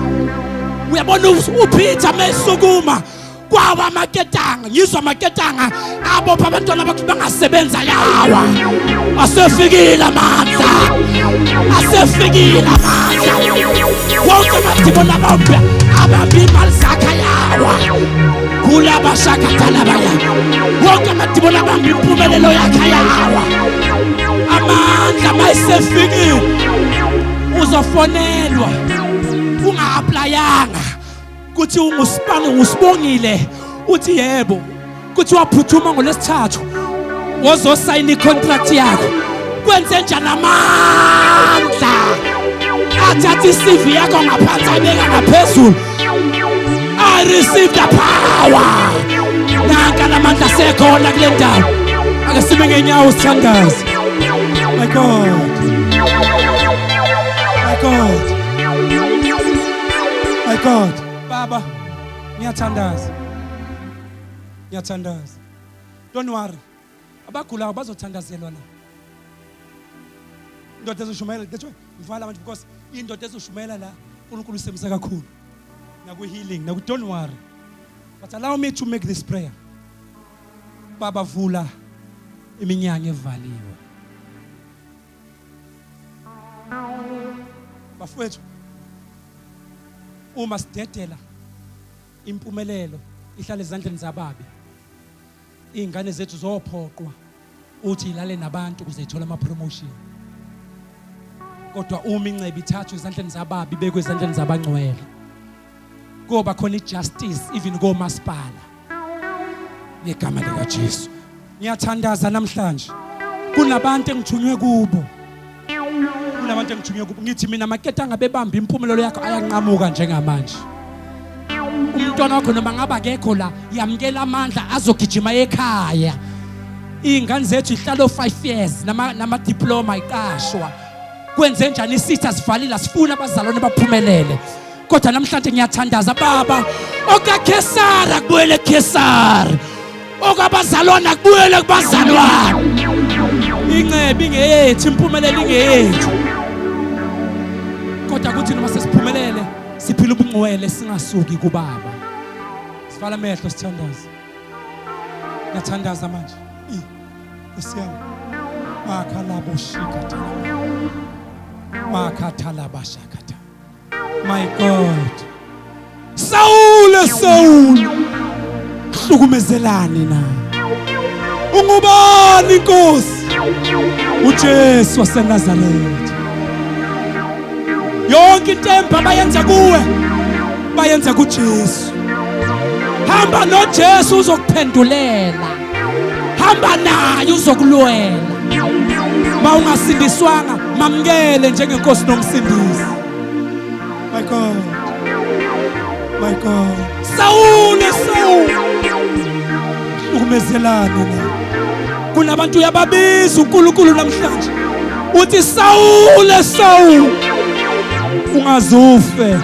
Uyabona uPeter mesukuma kwawa amaketanga ngizwa amaketanga abopha abantwana bakhe bangasebenza yawa asefikile amandla wonke amadimoni abambe imali zakhe yawa kula bashakata labaya wonke amadimoni abambe impumelelo yakhe yawa amandla mayesefikile uzofonelwa unga-aplayanga kuthi usibongile uthi yebo kuthi waphuthuma ngolesithathu wozosayina icontract yakho kwenze njani amandla athatha iCV yakho ngaphansi ayibeka ngaphezulu. I receive the power. Nanka lamandla sekhona kule ndawo ake sime ngenyawo sithandaze. My God, my God, my God. Baba ngiyathandaza. Don't worry. Abagulayo bazothandazelwa na. indoda ezoshumayela that's why ngivala manje because indoda ezoshumayela la uNkulunkulu usemisa kakhulu naku healing naku don't worry but allow me to make this prayer. Baba vula iminyango evaliwe. Bafowethu uma sidedela impumelelo ihlale ezandleni zababi, izingane zethu zophoqwa uthi ilale nabantu ukuze ithola ama promotion. Kodwa uma incebe ithathwe ezandleni zababi ibekwe ezandleni zabangcwele, kuba khona ijustice even komasipala ngegama lika Jesu. Ngiyathandaza namhlanje kunabantu engithunywe kubo, kunabantu engithunywe kubo. Ngithi mina maketanga bebamba impumelelo yakho ayanqamuka njengamanje. Umntwana wakho noma ngaba kekho la yamkela amandla azogijima ekhaya. Izingane zethu ihlalo 5 years nama diploma iqashwa. Kwenze njani isitha sivalile sifuna abazalwane baphumelele. Kodwa namhlanje ngiyathandaza baba okaKesari kubuyele Kesari. Okabazalwane kubuyele kubazalwane. Incebe ingeyethu, impumelelo ingeyethu. Kodwa kuthi noma sesiphumelele siphila ubungcwele singasuki kubaba. Sivala amehlo sithandaza. Ngiyathandaza manje. Kusiyami. Makhalabo shikata. Makathalaba shakata. My God. Saul. Hlukumezelani na. Ungubani Nkosi? uJesu waseNazaretha. Yonke intemba bayenza kuwe, bayenza kuJesu. Hamba noJesu uzokuphendulela. Hamba naye uzokulwela. Mawungasindiswanga mamkele njengenkosi nomsindisi. My God. My God. Saul. Ukumezelana na. Kunabantu yababiza uNkulunkulu namhlanje. Uthi Saul. Ungazufe.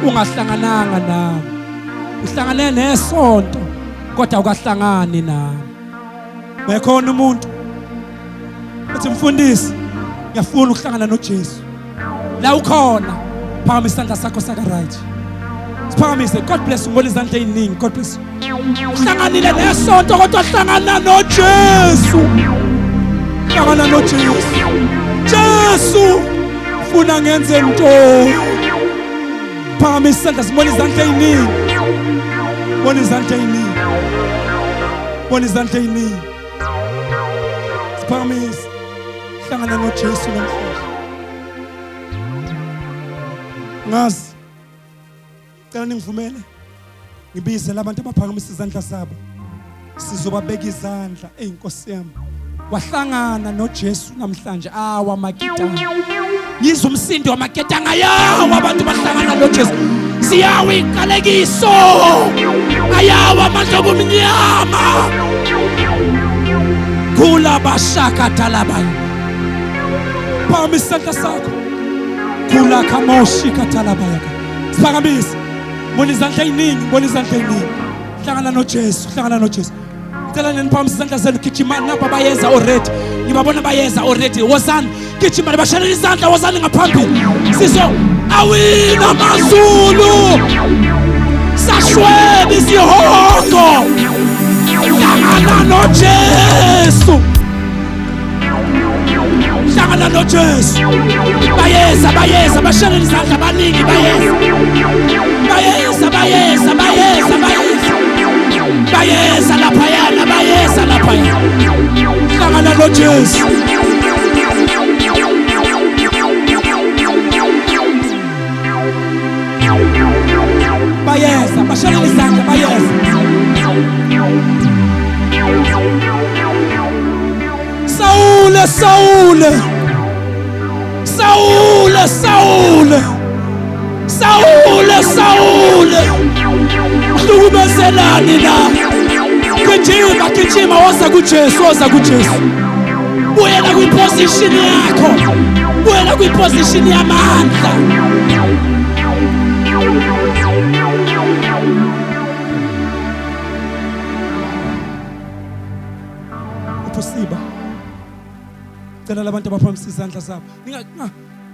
Ungahlangananga nami. Uhlangane nesonto kodwa ukahlangani nami. Bekhona umuntu uthi mfundisi ngiyafuna ukuhlangana noJesu. La ukhona phakamise isandla sakho saka right. Siphakamise. God bless you. Ngibona izandla eziningi. God bless you. Hlanganile nesonto kodwa hlangana noJesu. Hlangana noJesu. Jesu ufuna ngenze into. Phakamise isandla. Sibona izandla eziningi. Bona izandla eziningi. Bona izandla eziningi. Siphakamise. Hlangana noJesu namhlanje. Ngazi cela ningivumele ngibize labantu abaphakamisa izandla zabo sizobabeka izandla. Inkosi yami wahlangana noJesu namhlanje. Awa maketanga yizwa umsindo wamaketanga yawo abantu bahlangana noJesu. Siyawe iqalekiso ayawa amandla obumnyama kula bashaka talabayo. Phakamisa isandla sakho kula kamoshi katalabaya. Siphakamise. Bona izandla eziningi, bona izandla eziningi. Hlangana noJesu, hlangana noJesu. Ngicela niphakamisa izandla zenu gijimani napha bayeza already. Ngibabona bayeza already. Wozani gijimani bashalela izandla, wozani ngaphambili. Sizo awina amazulu. Sashweba isihogo. Hlangana noJesu. Hlangana noJesu. Bayeza bashalela izandla baningi bayeza. Bayeza laphayana, bayeza laphayana. Hlangana noJesu. Bayeza bashalela izandla bayeza. Saul. Hlukumezelani na. Gijima woza kuJesu. Buyela kwiposition yakho. Buyela kwiposition yamandla. Uphosiba. Cela labantu abaphakamisa izandla zabo.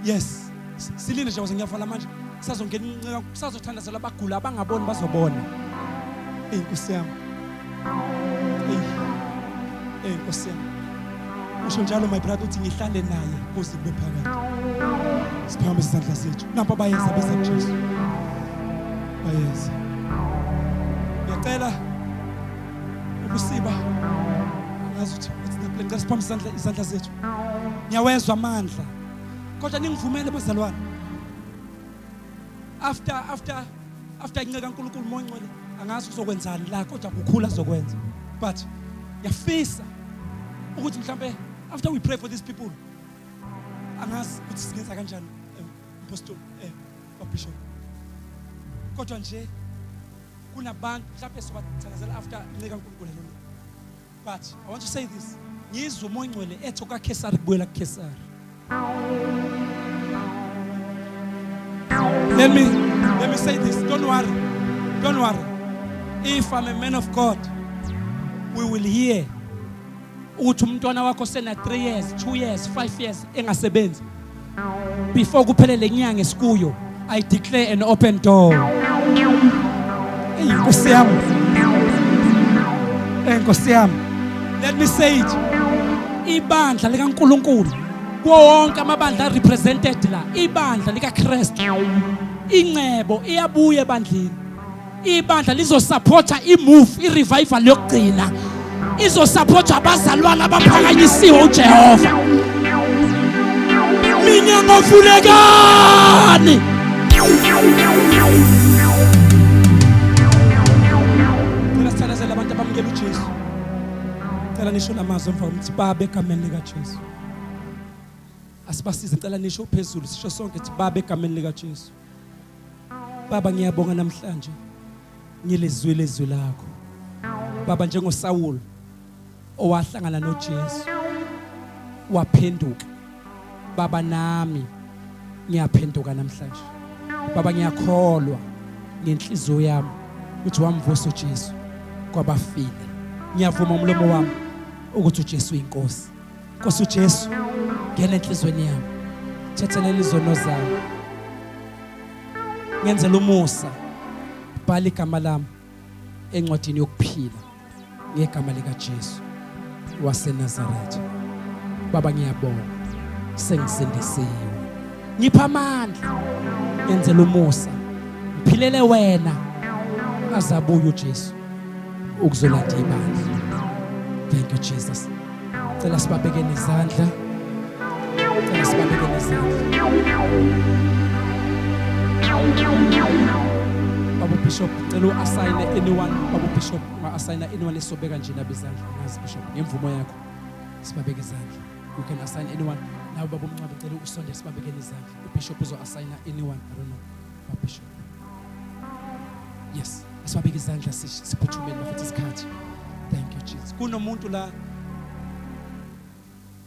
Yes. Silinde nje ukuze ngiyavala manje. Kusazongena kusazothandazela abagula abangaboni bazobona. Nkosi yami. Nkosi yami. Usho njalo my brother uthi ngihlale naye kuze kube phakathi. Siphakamise izandla zethu. Nampa bayeza beza Jesu. Bayeza. Ngiyacela ukusiba ngazi ukuthi ngicela siphakamise izandla zethu. Ngiyawezwa amandla. Kodwa ningivumele bazalwane. After inceka kaNkulunkulu moyingcwele angazi uzokwenzani la kodwa kukhula azokwenza. But yafisa ukuthi mhlambe after we pray for these people angazi ukuthi singenza kanjani apostle bishop. Kodwa nje kunabantu mhlambe sobathakazela after inceka kaNkulunkulu lo. But I want to say this. Ngizwe moyingcwele ethi kaKesari kubuyela kuKesari. Let me say this. Don't worry. If I'm a man of God, we will hear. Uthi umntwana wakho sena 3 years, 2 years, 5 years engasebenzi. Before kuphelele inyanga esikuyo, I declare an open door. Nkosi yami. Let me say it. Ibandla likaNkulunkulu wonke amabandla represented la. Ibandla likaKristu. Ingcebo iyabuya ebandleni. Ibandla lizosupporta imove, irevival yokugcina. Izosupporta abazalwana abaphakanyisiwe uJehova. Minyango ovulekani. Ngiyasithandazela abantu abamukela uJesu. Cela nisho lamazwi emva ukuthi Baba egameni likaJesu. Asibasize cela nisho phezulu sisho sonke ukuthi Baba egameni likaJesu. Baba ngiyabonga namhlanje ngilezwele izwi lakho. Baba njengoSawuli owahlangana noJesu waphenduka. Baba nami ngiyaphenduka namhlanje. Baba ngiyakholwa ngenhliziyo yami ukuthi wamvusa uJesu kwabafile. Ngiyavuma umlomo wami ukuthi uJesu uyinkosi. Nkosi uJesu ngena enhlizweni yami. Thathelela izono zami. Ngenzela umusa. Bhala igama lami encwadini yokuphila ngegama likaJesu waseNazaretha. Baba ngiyabonga sengisindisiwe. Ngipha amandla. Ngenzela umusa. Ngiphilele wena azabuya uJesu ukuzolanda ibandla. Thank you Jesus. Cela sibabekele izandla. Baba Bishop, cela assign anyone. Baba Bishop, assign anyone esobeka nje nabizandla. Ngazi Bishop, ngemvumo yakho sibabeke izandla. You can assign anyone. Now Baba Mncwabe cela usonde sibabekele izandla. uBishop uzo assign anyone. I don't know. Baba Bishop. Yes. Asibabeke izandla siphuthumele futhi isikhathi. Thank you Jesus. Kunomuntu la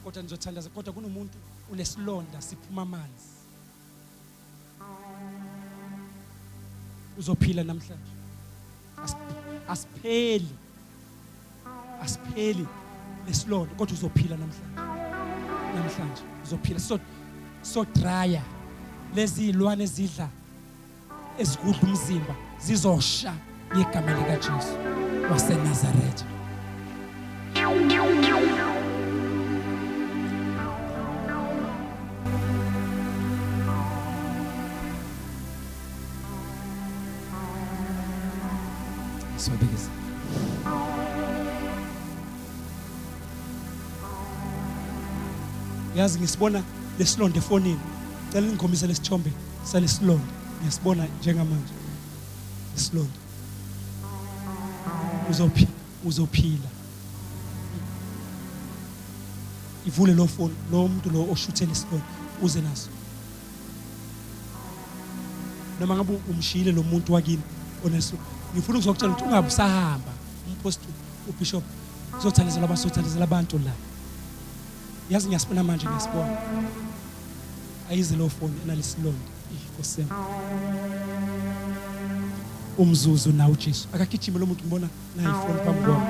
kodwa nizothandaza kodwa kunomuntu unesilonda siphuma amanzi. Uzophila namhlanje. Asipheli lesilonda kodwa uzophila namhlanje uzophila so dryer lezi ilwane ezidla ezigudla umzimba zizosha ngegama likaJesu waseNazaretha. So big is yazi ngisibona lesilonda efonini. Cela ngikhombise lesithombe salesilonda. Ngisibona njengamanje. Isilonda. Uzophila. Ivule lo phone lo muntu lo oshuthela isilonda uze naso. Noma ngabe umshile lo muntu wakini oneso. Ngifuna ukuzokutshela ukuthi ungabe usahamba umpostu uBishop uzothandazela abantu la. Yazi ngiyasibona manje ngiyasibona. Ayize lo phone enalesilonda. Inkosi yami. Umzuzu na uJesu. Akagijime lo muntu ngibona na iphone phambi kwakhe.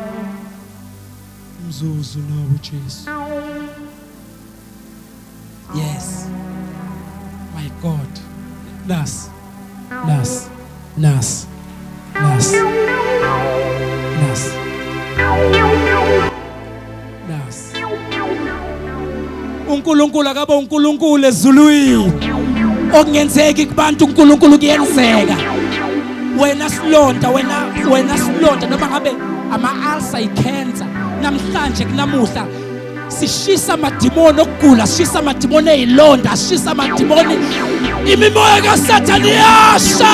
Umzuzu na uJesu. Yes. My God. Nas. uNkulunkulu akabe uNkulunkulu ezulwini. Okungenzeki kubantu uNkulunkulu kuyenzeka. Wena silonda noma ngabe ama-ulcer icancer namhlanje kunamuhla sishisa amadimoni okugula, sishisa amadimoni ezilonda, sishisa amadimoni imimoya kaSathane yasha.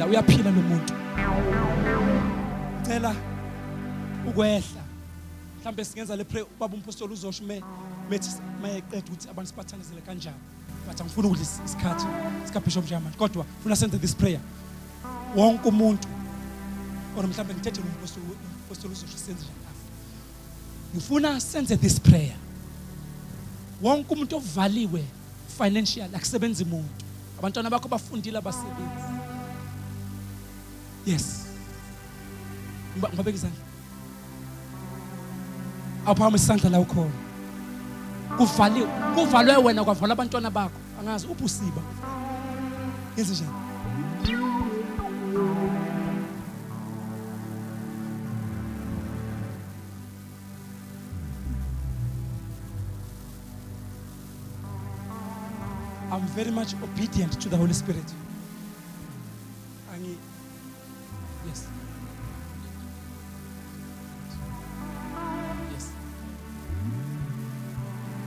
Uyaphila lo muntu. Cela ukwehla. Mhlambe singenza le prayer ubaba umpostoli uzosho methi mayeqeda ukuthi abantu siphathanezele kanjani. But angifuni ukudla isikhathi sika Bishop Jamal. Kodwa ufuna senze this prayer. Wonke umuntu or mhlambe ngithethe umpostoli uzosho senze njani. Ngifuna senze this prayer. Wonke umuntu ovaliwe financial akusebenza umuntu. Abantwana bakho bafundile abasebenzi. Yes. Ngibabeka izandla. Awuphakama isandla la ukhona. Kuvalwe wena kwavala abantwana bakho. Angazi ubusiba. Yenze njani? I'm very much obedient to the Holy Spirit. Yes.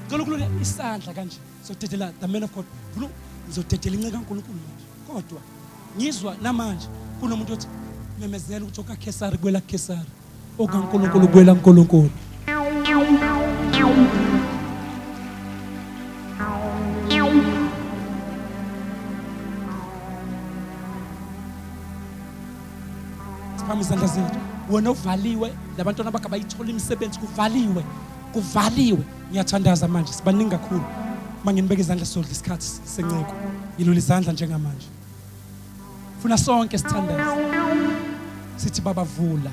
Nkulunkulu isandla kanje. So dedela the man of God. Ngizodedela inceke kaNkulunkulu manje. Kodwa ngizwa namanje kunomuntu othi memezela ukuthi okaKhesari kwela Khesari. OkaNkulunkulu kwela uNkulunkulu. Izandla zethu wena uvaliwe labantwana bakhe bayithola imisebenzi kuvaliwe ngiyathandaza manje sibaningi kakhulu manginibeka izandla sodla isikhathi senceko yilula izandla njengamanje funa sonke sithandaza sithi baba vula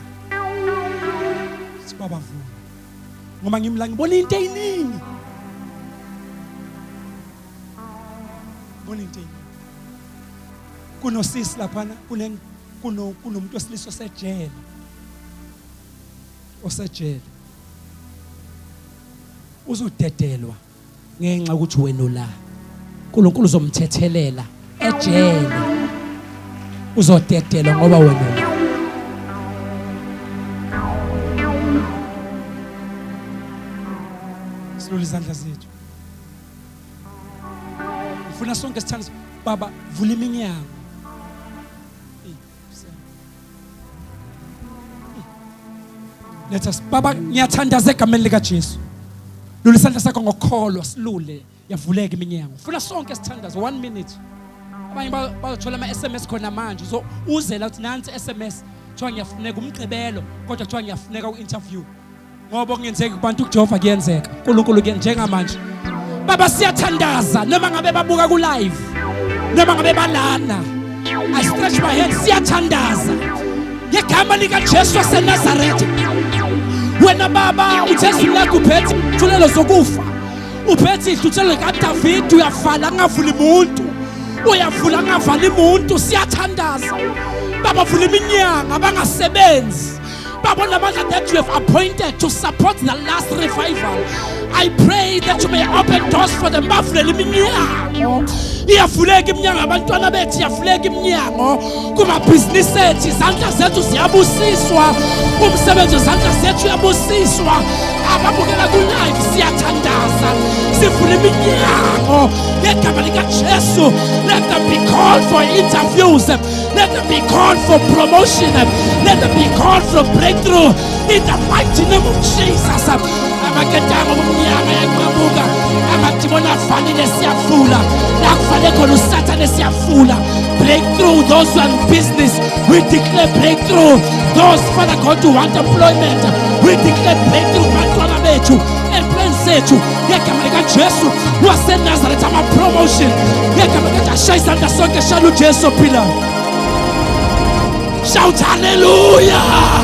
ngoba ngimla ngibona into eyiningi kunosisi laphana kunomuntu wesilisa osejele uzodedelwa ngenxa ukuthi wena la uNkulunkulu uzomthethelela ejele uzodedelwa ngoba wena la silule izandla zethu ngifuna sonke sithandaze baba vula iminyango let us baba ngiyathandaza egameni lika Jesu lula isandla sakho ngokholwa silule yavuleka iminyango ufuna sonke sithandaze 1 minute abanye bazothola ama SMS khona manje uzela uthi nansi SMS kuthiwa ngiyafuneka umgqibelo kodwa kuthiwa ngiyafuneka ku-interview ngoba kungenzeki kubantu kuJehova kuyenzeka uNkulunkulu njengamanje baba siyathandaza noma ngabe babuka ku live noma ngabe balana I stretch my hands siyathandaza ngegama lika Jesu waseNazaretha wena baba uJesu lakho uphethe ithulelo zokufa uphethe ithulelo kaDavid uyavala ngavula umuntu uyavula ngavali umuntu siyathandaza baba vula iminyango abangasebenzi baba namandla that you have appointed to support the last revival I pray that you may open doors for them bavulele iminyango iyavuleka iminyango abantwana bethu iyavuleka iminyango kumabhizinisi ethu izandla zethu ziyabusiswa umsebenzi wezandla zethu uyabusiswa ababukela ku-live siyathandaza sivule iminyango ngegama likaJesu let them be called for interviews let them be called for promotion let them be called for breakthrough in the mighty name of Jesus amaketango omnyama yaqhamuka amadimoni afanele siyavula la kufanele khona uSathane siyavula breakthrough those who are in business we declare breakthrough those Father God who want employment we declare breakthrough bantwana bethu employment zethu ngegama likaJesu waseNazaretha ama promotion ngegama likaJesu isandla sonke shaya uJesu phila shout hallelujah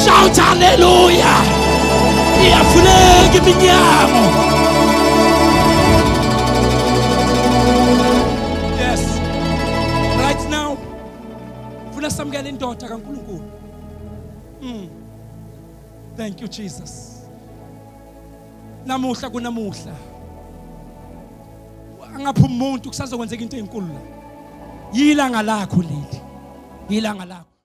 Shout hallelujah. Iyavuleka iminyango. Yes. Right now. Funa samukela indoda kaNkulunkulu. Thank you Jesus. Namuhla kunamuhla. Angaphuma umuntu kusazokwenzeka into enkulu la. Yilanga lakho leli. Yilanga lakho.